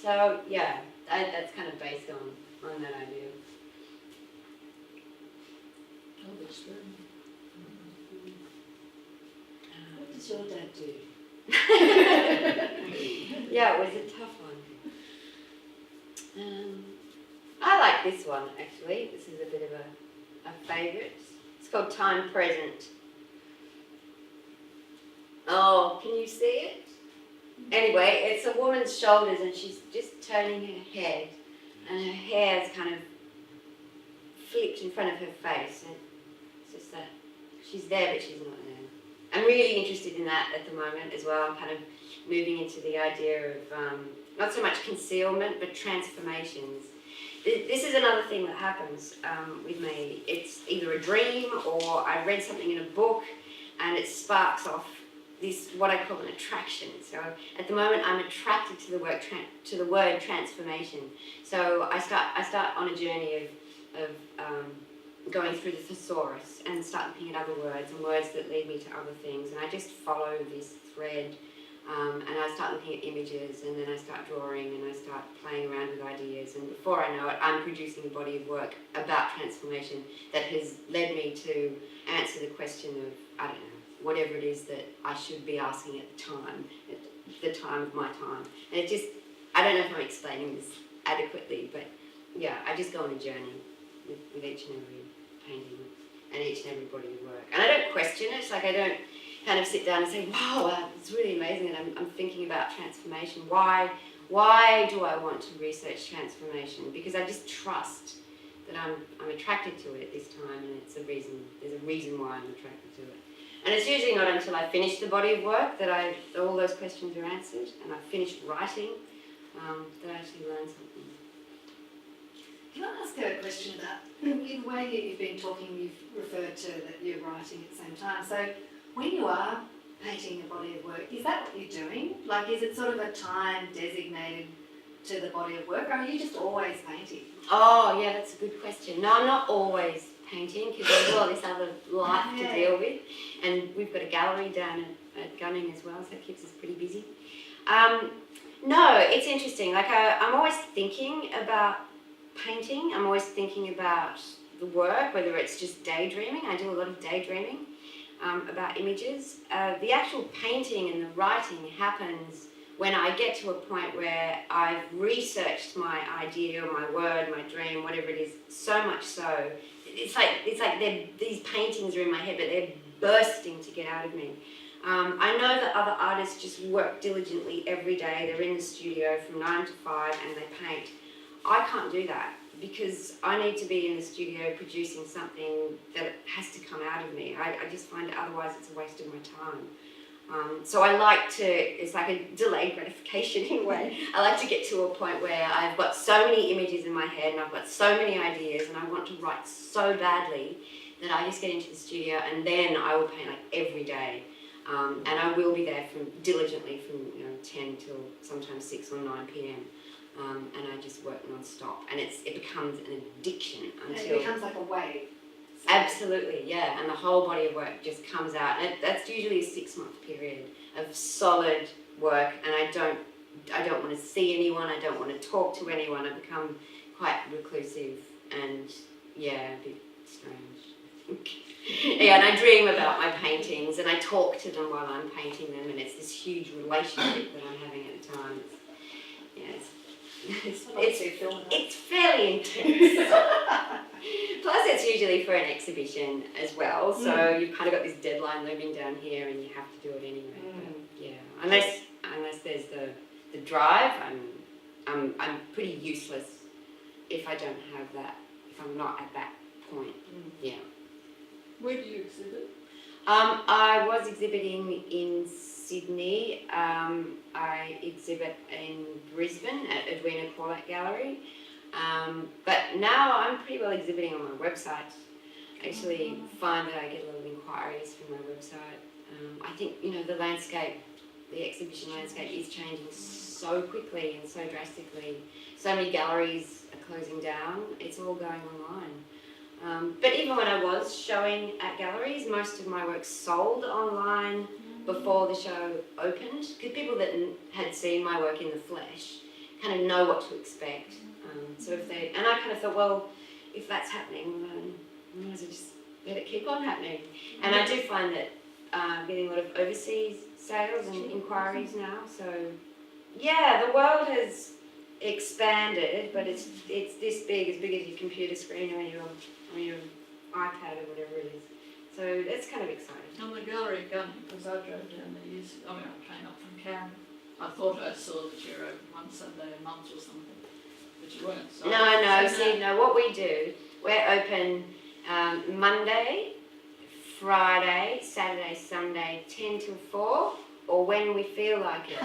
So yeah, that's kind of based on that idea. Oh, that's good. What does your dad do? Yeah, it was a tough one. I like this one actually. This is a bit of a favourite. It's called Time Present. Oh, can you see it? Anyway, it's a woman's shoulders and she's just turning her head and her hair's kind of flipped in front of her face. And it's just that she's there but she's not there. I'm really interested in that at the moment as well. I'm kind of moving into the idea of not so much concealment but transformations. This is another thing that happens with me. It's either a dream or I read something in a book and it sparks off this, what I call an attraction. So at the moment I'm attracted to the word transformation. So I start on a journey of going through the thesaurus and start looking at other words and words that lead me to other things, and I just follow this thread and I start looking at images and then I start drawing and I start playing around with ideas, and before I know it I'm producing a body of work about transformation that has led me to answer the question of, I don't know, whatever it is that I should be asking at the time of my time. And it just, I don't know if I'm explaining this adequately, but yeah, I just go on a journey with each and every painting and each and every body of work. And I don't question it, it's like I don't kind of sit down and say, wow, it's really amazing and I'm thinking about transformation. Why do I want to research transformation? Because I just trust that I'm attracted to it at this time, and there's a reason why I'm attracted to it. And it's usually not until I finish the body of work that all those questions are answered and I've finished writing that I actually learn something. Can I ask a question about, in the way that you've been talking, you've referred to that you're writing at the same time. So when you are painting a body of work, is that what you're doing? Like, is it sort of a time designated to the body of work, or are you just always painting? Oh, yeah, that's a good question. No, I'm not always painting because there's all this other life to deal with, and we've got a gallery down at gunning as well, so that keeps us pretty busy. No, it's interesting. Like I'm always thinking about painting. I'm always thinking about the work, whether it's just daydreaming. I do a lot of daydreaming about images. The actual painting and the writing happens when I get to a point where I've researched my idea or my word, my dream, whatever it is, so much so. It's like these paintings are in my head, but they're bursting to get out of me. I know that other artists just work diligently every day. They're in the studio from 9 to 5 and they paint. I can't do that because I need to be in the studio producing something that has to come out of me. I just find it, otherwise it's a waste of my time. So I like to, it's like a delayed gratification in a way. I like to get to a point where I've got so many images in my head and I've got so many ideas and I want to write so badly that I just get into the studio and then I will paint like every day. And I will be there diligently from 10 till sometimes 6 or 9 p.m. And I just work non-stop. And it becomes an addiction until... It becomes like a wave. Absolutely, yeah, and the whole body of work just comes out. And that's usually a 6-month period of solid work, and I don't want to see anyone, I don't want to talk to anyone. I become quite reclusive and, yeah, a bit strange, I think. Yeah, and I dream about my paintings, and I talk to them while I'm painting them, and it's this huge relationship that I'm having at the time. It's fairly intense. Plus, it's usually for an exhibition as well, so you've kind of got this deadline looming down here, and you have to do it anyway. But, yeah, unless there's the drive, I'm pretty useless if I don't have that. If I'm not at that point, yeah. Where do you exhibit? I was exhibiting in Sydney. I exhibit in Brisbane at Edwina Corlett Gallery. But now I'm pretty well exhibiting on my website. I actually find that I get a lot of inquiries from my website. I think, the exhibition landscape is changing so quickly and so drastically. So many galleries are closing down. It's all going online. But even when I was showing at galleries, most of my work sold online before the show opened, because people that had seen my work in the flesh kind of know what to expect. And I kind of thought, well, if that's happening, then I might as well just let it keep on happening. And I do find that getting a lot of overseas sales and inquiries now. So, yeah, the world has expanded, but it's this big, as big as your computer screen or your iPad or whatever it is. So that's kind of exciting. On the gallery gunning, because I drove down there years ago, I came up from Canberra. I thought I saw that you were open one Sunday a month or something, but you weren't. So No, what we do, we're open Monday, Friday, Saturday, Sunday, 10 till 4, or when we feel like it.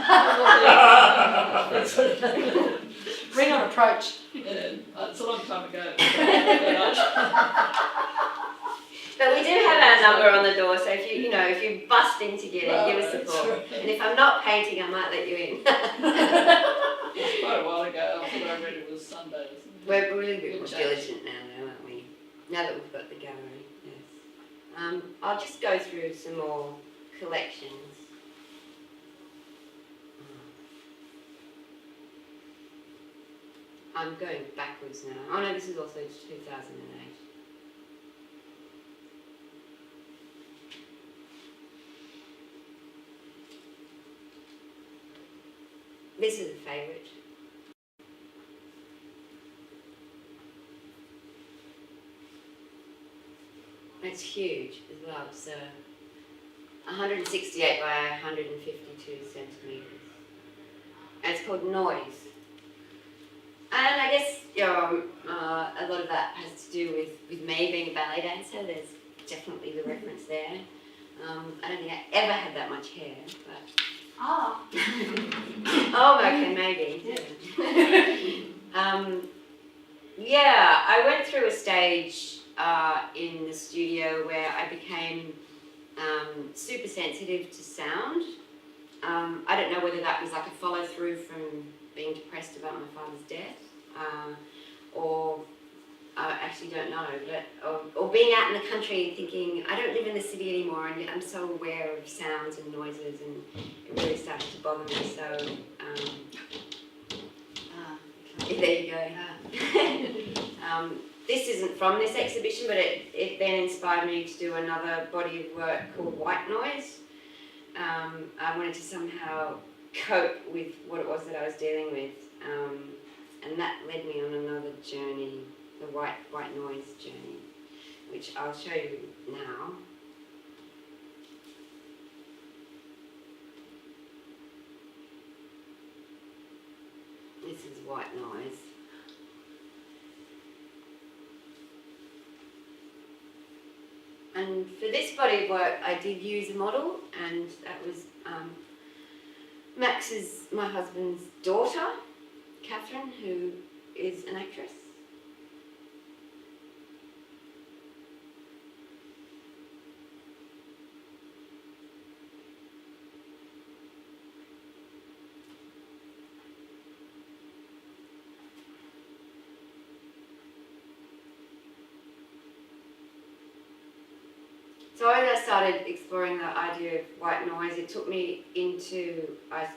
Ring on approach. Yeah, it's a long time ago. But we do have our number on the door, so if you bust in to get in, give us a call. Right. And if I'm not painting, I might let you in. It's quite a while ago. I thought I read it was Sunday or something. We're really a bit more diligent now, though, aren't we? Now that we've got the gallery, yes. I'll just go through some more collections. I'm going backwards now. Oh no, this is also 2008. This is a favourite. It's huge as well. It's 168 by 152 centimetres. And it's called Noise. And I guess a lot of that has to do with me being a ballet dancer. There's definitely the reference there. I don't think I ever had that much hair, but... Oh, okay, maybe. Yeah, I went through a stage in the studio where I became super sensitive to sound. I don't know whether that was like a follow through from being depressed about my father's death, or I actually don't know, but or being out in the country and thinking, I don't live in the city anymore, and yet I'm so aware of sounds and noises, and it really started to bother me. So there you go. This isn't from this exhibition, but it then inspired me to do another body of work called White Noise. I wanted to somehow cope with what it was that I was dealing with, and that led me on another journey, the white noise journey, which I'll show you now. This is white noise. And for this body of work, I did use a model, and that was Max's, my husband's daughter, Catherine, who is an actress. So as I started exploring the idea of white noise, it took me into, I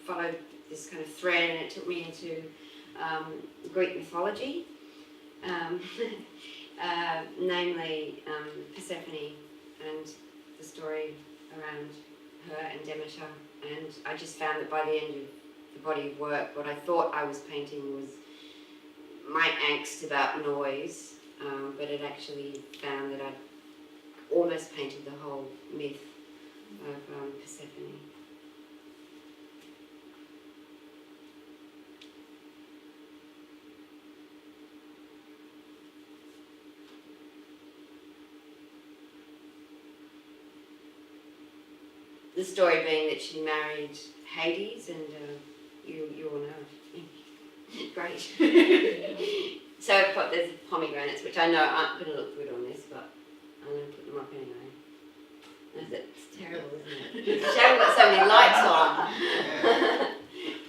followed this kind of thread, and it took me into Greek mythology, namely Persephone and the story around her and Demeter. And I just found that by the end of the body of work, what I thought I was painting was my angst about noise, but it actually found that I'd almost painted the whole myth of Persephone. The story being that she married Hades, and you all know. Great. So there's pomegranates, which I know aren't going to look good on this, but I'm going to put them up anyway. It's terrible, isn't it? It's a shame we've got so many lights on.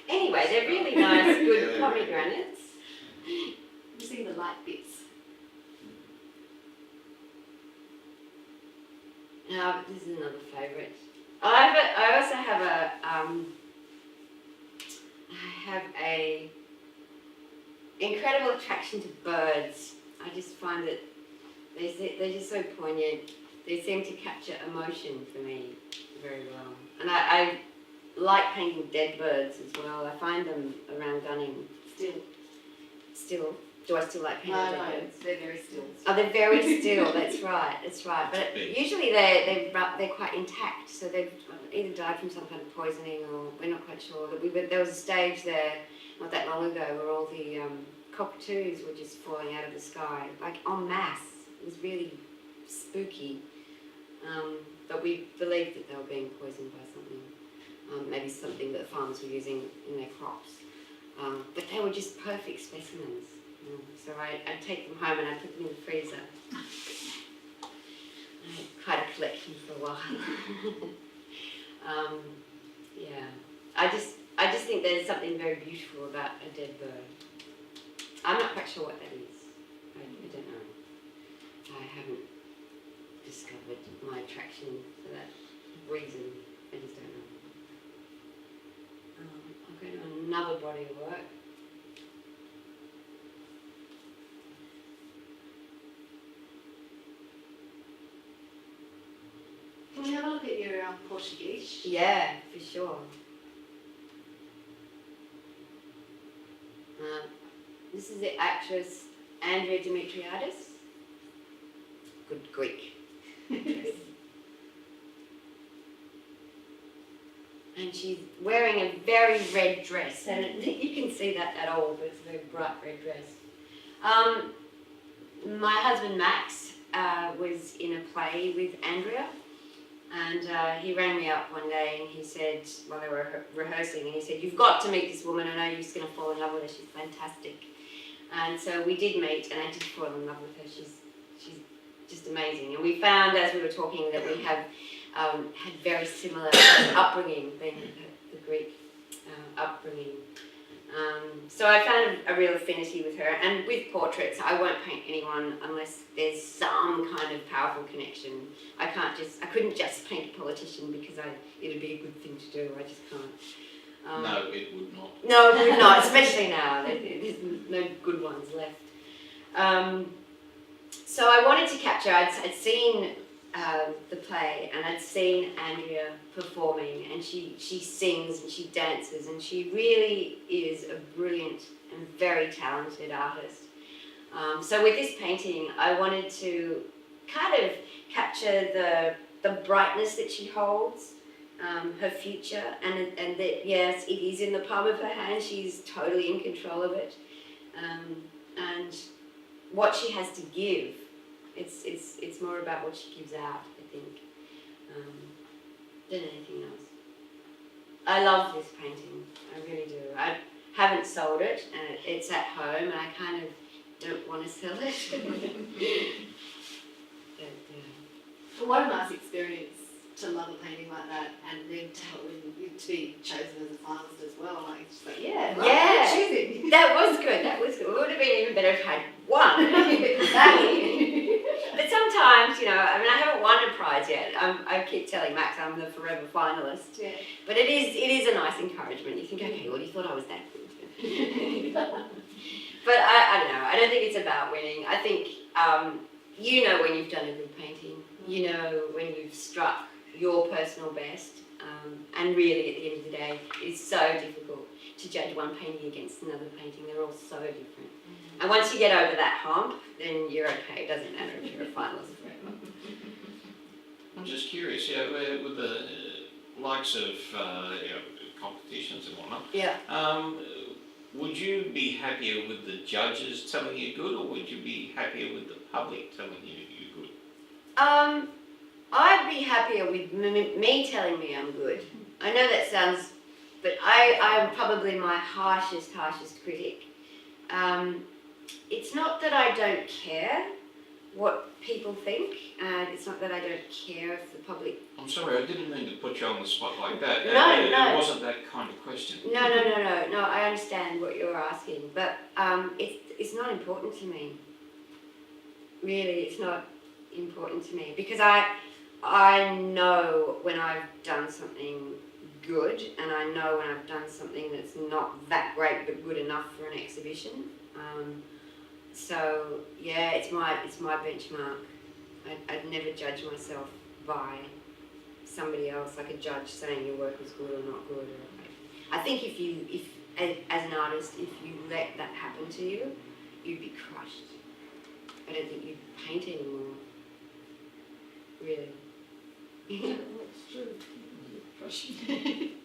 Anyway, they're really nice, good pomegranates. You see the light bits. This is another favourite. I also have a incredible attraction to birds. I just find that they're just so poignant. They seem to capture emotion for me very well. And I like painting dead birds as well. I find them around Gunning. Still. Do I still like painting dead birds? They're very still. Oh, they're very still. That's right. But usually they're quite intact. So they've either died from some kind of poisoning, or we're not quite sure. There was a stage there not that long ago where all the cockatoos were just falling out of the sky, like en masse. It was really spooky. But we believed that they were being poisoned by something, maybe something that farmers were using in their crops. But they were just perfect specimens. So I'd take them home and I'd put them in the freezer. I had quite a collection for a while. Yeah, I just think there's something very beautiful about a dead bird. I'm not quite sure what that is. I don't know. I haven't discovered my attraction for that reason. I just don't know. I'll go to another body of work. Can we have a look at your Portuguese? Yeah, for sure. This is the actress Andrea Dimitriadis. Good Greek. And she's wearing a very red dress. I don't think you can see that at all, but it's a very bright red dress. My husband Max was in a play with Andrea. And he rang me up one day and he said, while they were rehearsing, and he said, "You've got to meet this woman. I know you're just going to fall in love with her. She's fantastic." And so we did meet, and I did fall in love with her. She's just amazing. And we found, as we were talking, that we have had very similar upbringing, being the Greek upbringing. So I found a real affinity with her, and with portraits, I won't paint anyone unless there's some kind of powerful connection. I couldn't just paint a politician because it'd be a good thing to do. I just can't. No, it would not. No, it would not, especially now. There's no good ones left. So I wanted to capture. I'd seen the play, and I'd seen Andrea performing, and she sings and she dances, and she really is a brilliant and very talented artist. So with this painting, I wanted to kind of capture the brightness that she holds, her future, and that yes, it is in the palm of her hand. She's totally in control of it, and what she has to give. It's more about what she gives out, I think, than anything else. I love this painting, I really do. I haven't sold it, and it's at home, and I kind of don't want to sell it. Well, what a nice experience to love a painting like that, and then to be chosen as a finalist as well. Like, it's just like, Yeah, right, yeah. choosing. That was good. It would have been even better if I had won. Exactly. But sometimes, I haven't won a prize yet. I keep telling Max I'm the forever finalist. Yeah. But it is a nice encouragement. You think, okay, well, you thought I was that good. But I don't know. I don't think it's about winning. I think when you've done a good painting. You know when you've struck your personal best. And really, at the end of the day, it's so difficult to judge one painting against another painting. They're all so different. And once you get over that hump, then you're okay. It doesn't matter if you're a finalist forever. I'm just curious, with the likes of competitions and whatnot, Yeah. would you be happier with the judges telling you good, or would you be happier with the public telling you you're good? I'd be happier with me telling me I'm good. I know that sounds, but I'm probably my harshest critic. It's not that I don't care what people think, and it's not that I don't care if the public... I'm sorry, I didn't mean to put you on the spot like that. No. It wasn't that kind of question. No, I understand what you're asking, but it's not important to me. Really, it's not important to me, because I know when I've done something good, and I know when I've done something that's not that great but good enough for an exhibition. So yeah, it's my benchmark. I'd never judge myself by somebody else, like a judge saying your work was good or not good. I think if as an artist, if you let that happen to you, you'd be crushed. I don't think you'd paint anymore. Really. Yeah, that's true. Crushing.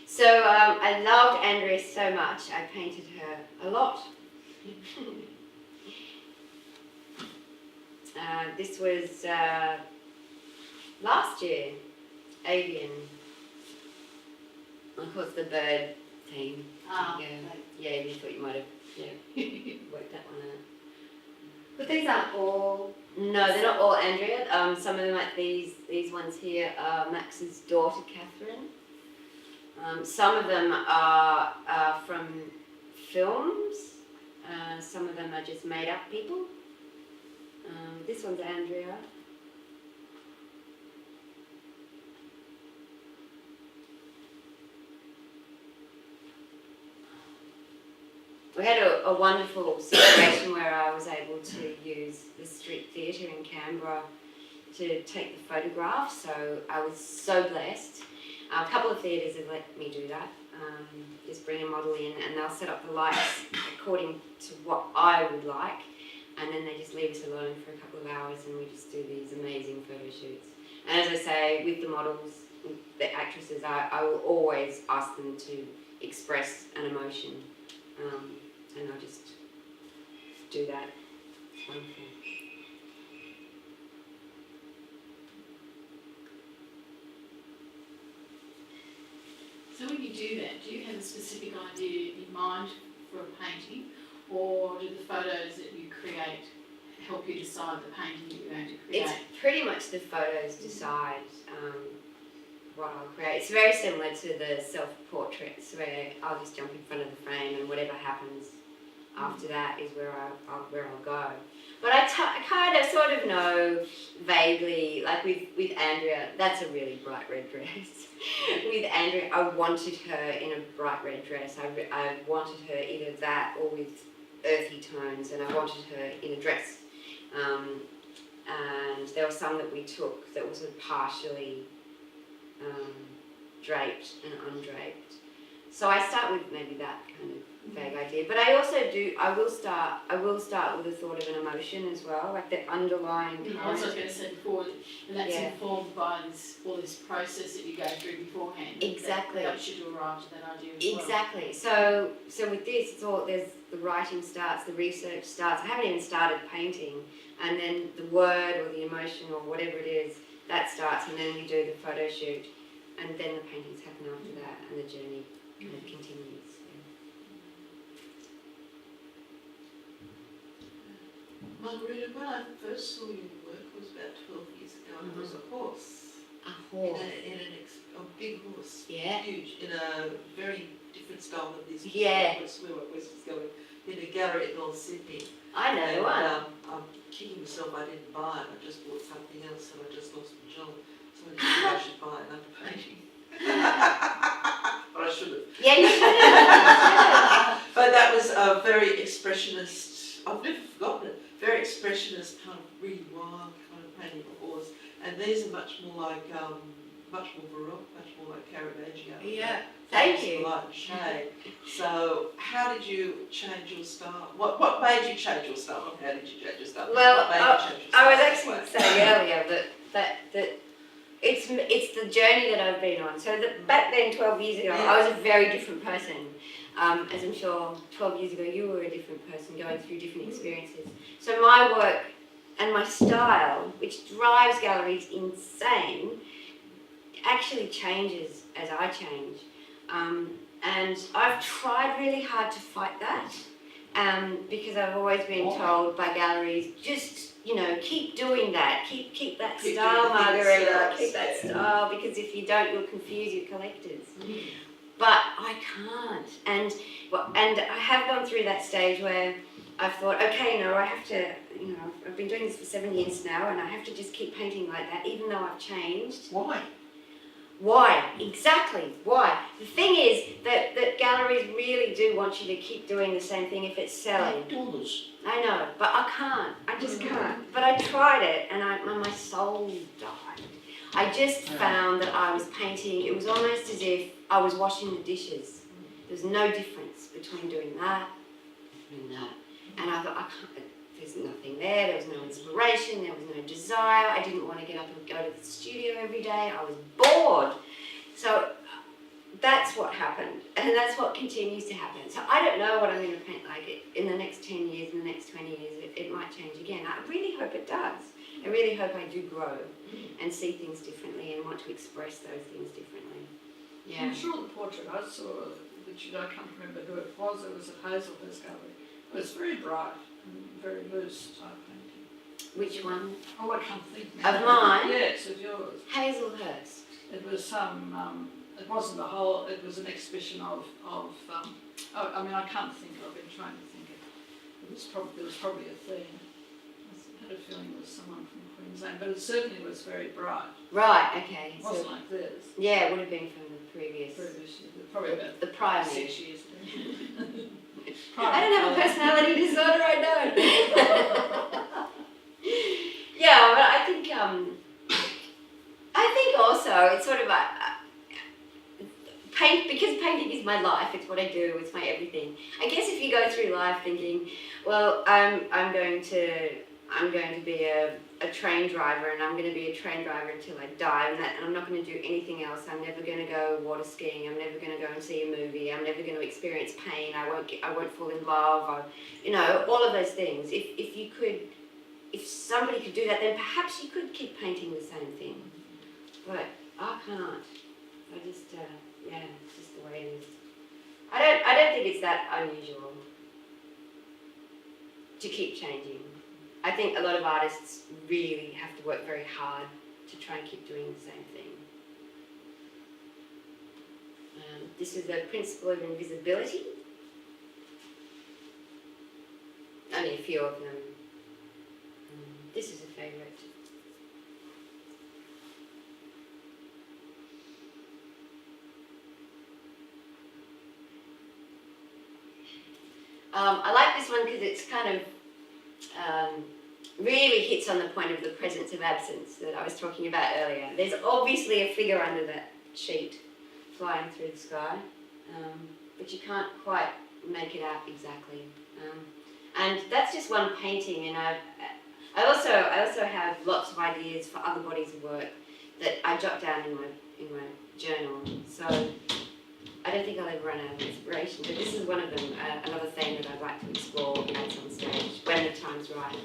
So I loved Andrea so much, I painted her a lot. This was last year, avian. Of course, the bird theme. Yeah, you thought you might have worked that one out. But these aren't all... No, they're not all Andrea. Some of them, like these ones here, are Max's daughter, Catherine. Some of them are from films. Some of them are just made up people. This one's Andrea. We had a wonderful situation where I was able to use the Street Theatre in Canberra to take the photographs, so I was so blessed. A couple of theatres have let me do that, just bring a model in and they'll set up the lights according to what I would like, and then they just leave us alone for a couple of hours and we just do these amazing photo shoots. And as I say, with the models, the actresses, I will always ask them to express an emotion, and I'll just do that. It's wonderful. So when you do that, do you have a specific idea in mind for a painting, or do the photos that you create help you decide the painting that you're going to create? It's pretty much the photos decide. what I'll create. It's very similar to the self-portraits where I'll just jump in front of the frame and whatever happens after that is where I'll go. But I kind of sort of know vaguely, like with Andrea, that's a really bright red dress. With Andrea, I wanted her in a bright red dress. I wanted her either that or with earthy tones, and I wanted her in a dress. And there were some that we took that was sort of partially draped and undraped. So I start with maybe that kind of vague idea, but I also I will start with the thought of an emotion as well, like the underlying That's tone. what I was going to say before, and that's Yeah. informed by all this process that you go through beforehand. Exactly. That helps you to arrive to that idea as well. Exactly. So with this, it's all there's the writing starts, the research starts. I haven't even started painting, and then the word or the emotion or whatever it is that starts, and then we do the photo shoot, and then the paintings happen after that, and the journey kind of continues. Margarita, when I first saw your work was about 12 years ago, and it was a horse. A horse. A big horse. Yeah. Huge, in a very different style than this. Yeah. Where West is going. In a gallery at North Sydney. I know And, one. I'm kicking myself, I didn't buy it, I just bought something else and I just lost my job. So I decided I should buy another painting. But I should have. Yeah, you should have. But that was a very expressionist, I've never forgotten it, very expressionist kind of really wild kind of painting of a horse. And these are much more like, much more baroque, much more like Caravaggio. Yeah, thank you. Light and shade. So how did you change your style? What made you change your style? Not how did you change your style? Well, what made you change your style? I was actually saying earlier that it's the journey that I've been on. So that back then, 12 years ago, I was a very different person. As I'm sure 12 years ago you were a different person going through different experiences. So my work and my style, which drives galleries insane, actually changes as I change. And I've tried really hard to fight that because I've always been told by galleries, just, keep doing that, keep that Keep style, doing the things Margarita, styles, keep that yeah. style, because if you don't, you'll confuse your collectors. But I can't. And I have gone through that stage where I've thought, okay, no, I have to, I've been doing this for 7 years now, and I have to just keep painting like that, even though I've changed. Why? Why? Exactly. Why? The thing is that galleries really do want you to keep doing the same thing if it's selling. $8. I know, but I can't. I just can't. But I tried it, and my soul died. I just found that I was painting. It was almost as if I was washing the dishes. There's no difference between doing that and that. And I thought, I can't. There's nothing there. There was no inspiration. There was no desire. I didn't want to get up and go to the studio every day. I was bored. So that's what happened, and that's what continues to happen. So I don't know what I'm going to paint like in the next 10 years, in the next 20 years. It might change again. I really hope it does. I really hope I do grow and see things differently and want to express those things differently. Yeah. I'm sure the portrait I saw, which I can't remember who it was at Hazelhurst Gallery, it was very bright and very loose type painting. Which one? Oh, I can't think. Of mine? Yes, of yours. Hazelhurst. It was it wasn't a whole, it was an exhibition of I can't think, I've been trying to think there was probably a theme. I had a feeling it was someone from Queensland, but it certainly was very bright. Right, okay. It wasn't like this. Yeah, it would have been from the previous Probably about the prior 6 years ago. I don't have a personality disorder, I don't. Yeah, but I think also it's sort of because painting is my life, it's what I do, it's my everything. I guess if you go through life thinking, well, I'm going to be a train driver, and I'm going to be a train driver until I die, and I'm not going to do anything else. I'm never going to go water skiing. I'm never going to go and see a movie. I'm never going to experience pain. I won't fall in love. All of those things. If somebody could do that, then perhaps you could keep painting the same thing. But I can't. I just, it's just the way it is. I don't think it's that unusual to keep changing. I think a lot of artists really have to work very hard to try and keep doing the same thing. this is the principle of invisibility. Only a few of them. This is a favourite. I like this one because it's kind of really hits on the point of the presence of absence that I was talking about earlier. There's obviously a figure under that sheet flying through the sky, but you can't quite make it out exactly. And that's just one painting, and I also have lots of ideas for other bodies of work that I jot down in my journal. So I don't think I'll ever run out of inspiration, but this is one of them, another theme that I'd like to explore at some stage when the time's right.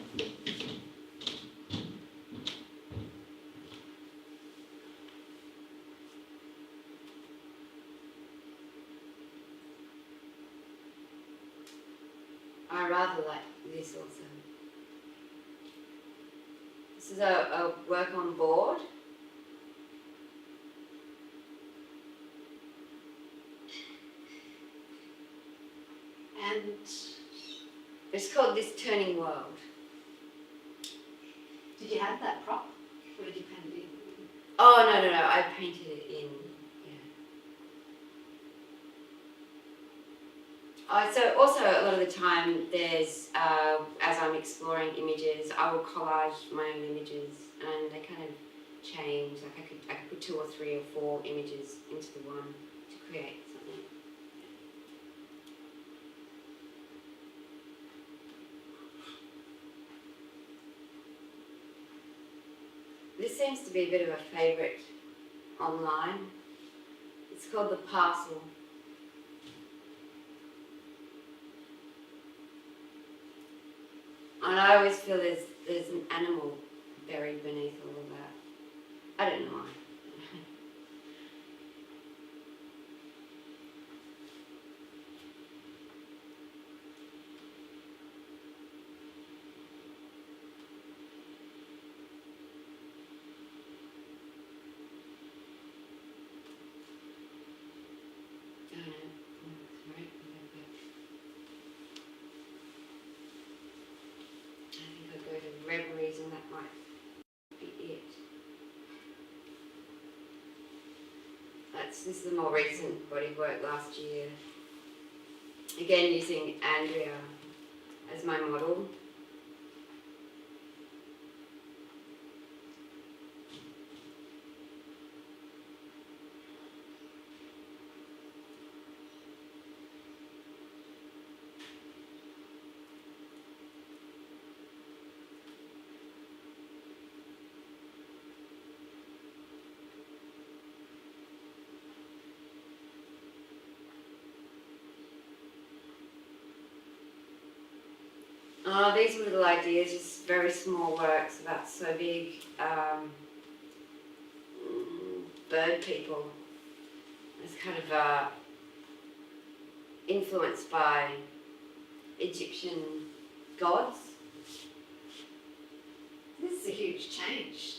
I rather like this also. This is a work on board. And It's called This Turning World. did you have that prop? Or did you paint it in? Oh, no, I painted it in, yeah. So also a lot of the time there's, as I'm exploring images, I will collage my own images and they kind of change. Like I could put 2 or 3 or 4 images into the one to create something. This seems to be a bit of a favourite online. It's called the Parcel. And I always feel there's an animal buried beneath all of that. I don't know why. Reveries, and that might be it. This is a more recent body work last year. Again, using Andrea as my model. These little ideas, just very small works about so big. Bird people. It's kind of influenced by Egyptian gods. This is a huge change.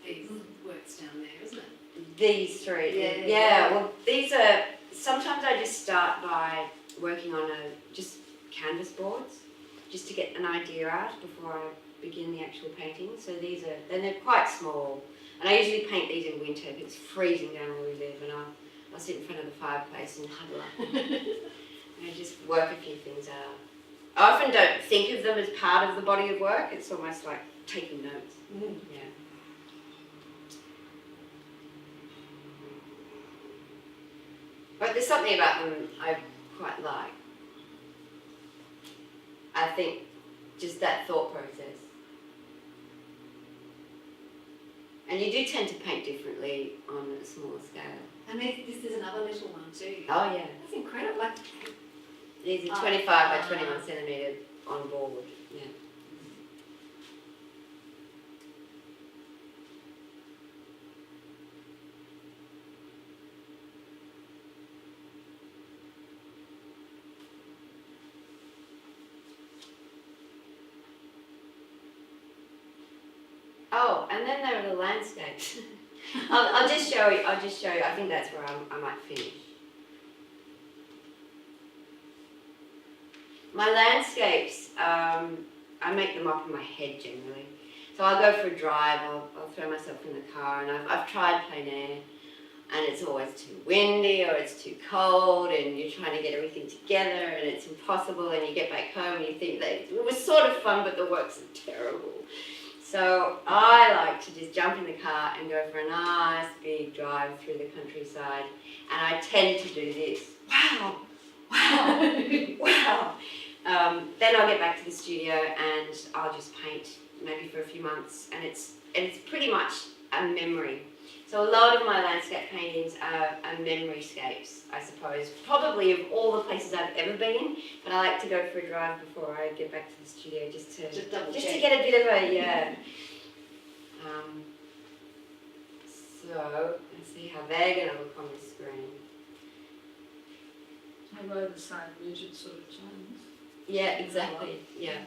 These works down there, isn't it? These 3. Yeah. Well, these are, sometimes I just start by working on just canvas boards, just to get an idea out before I begin the actual painting. So these are, and they're quite small. And I usually paint these in winter because it's freezing down where we live, and I'll sit in front of the fireplace and huddle up and I just work a few things out. I often don't think of them as part of the body of work. It's almost like taking notes. Yeah. But there's something about them I quite like. I think just that thought process. And you do tend to paint differently on a smaller scale. And this is another little one too. Oh yeah. That's incredible. Like, These are 25 by 21 centimetre on board. Yeah. Oh, and then there are the landscapes. I'll just show you. I think that's where I might finish. My landscapes, I make them up in my head generally. So I'll go for a drive, I'll throw myself in the car, and I've tried plein air, and it's always too windy or it's too cold, and you're trying to get everything together, and it's impossible, and you get back home and you think that it was sort of fun, but the work's terrible. So I like to just jump in the car and go for a nice big drive through the countryside, and I tend to do this. Wow, wow, wow. Then I'll get back to the studio and I'll just paint maybe for a few months, and it's pretty much a memory. So a lot of my landscape paintings are memoryscapes, I suppose, probably of all the places I've ever been, but I like to go for a drive before I get back to the studio just to get a bit of a, yeah. So, let's see how they're going to look on the screen. Have I the same rigid sort of tones? Yeah, exactly, yeah.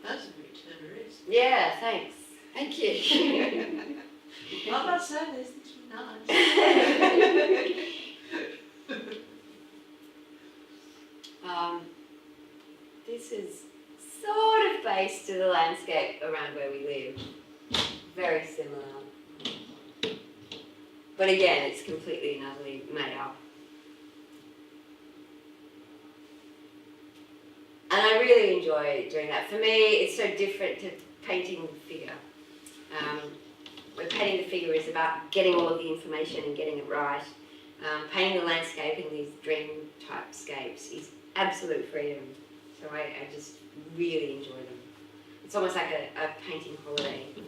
Those are very Turneresque. Yeah, thanks. Thank you. I must say, these things were nice. This is sort of based to the landscape around where we live. Very similar. But again, it's completely and utterly made up. And I really enjoy doing that. For me, it's so different to painting the figure. Where painting the figure is about getting all of the information and getting it right. Painting the landscape in these dream type scapes is absolute freedom. So I just really enjoy them. It's almost like a painting holiday for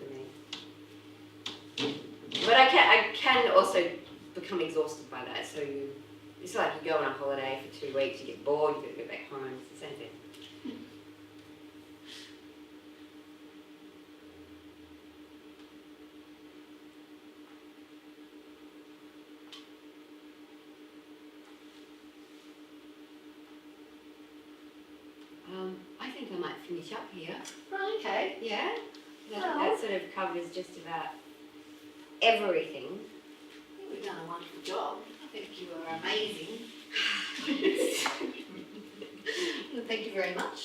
me. But I can also become exhausted by that. So it's like you go on a holiday for 2 weeks, you get bored, you got to go back home. It's the same thing. I think I might finish up here. Right, okay. Yeah? Well. That sort of covers just about everything. I think we've done a wonderful job. I think you are amazing. Thank you very much.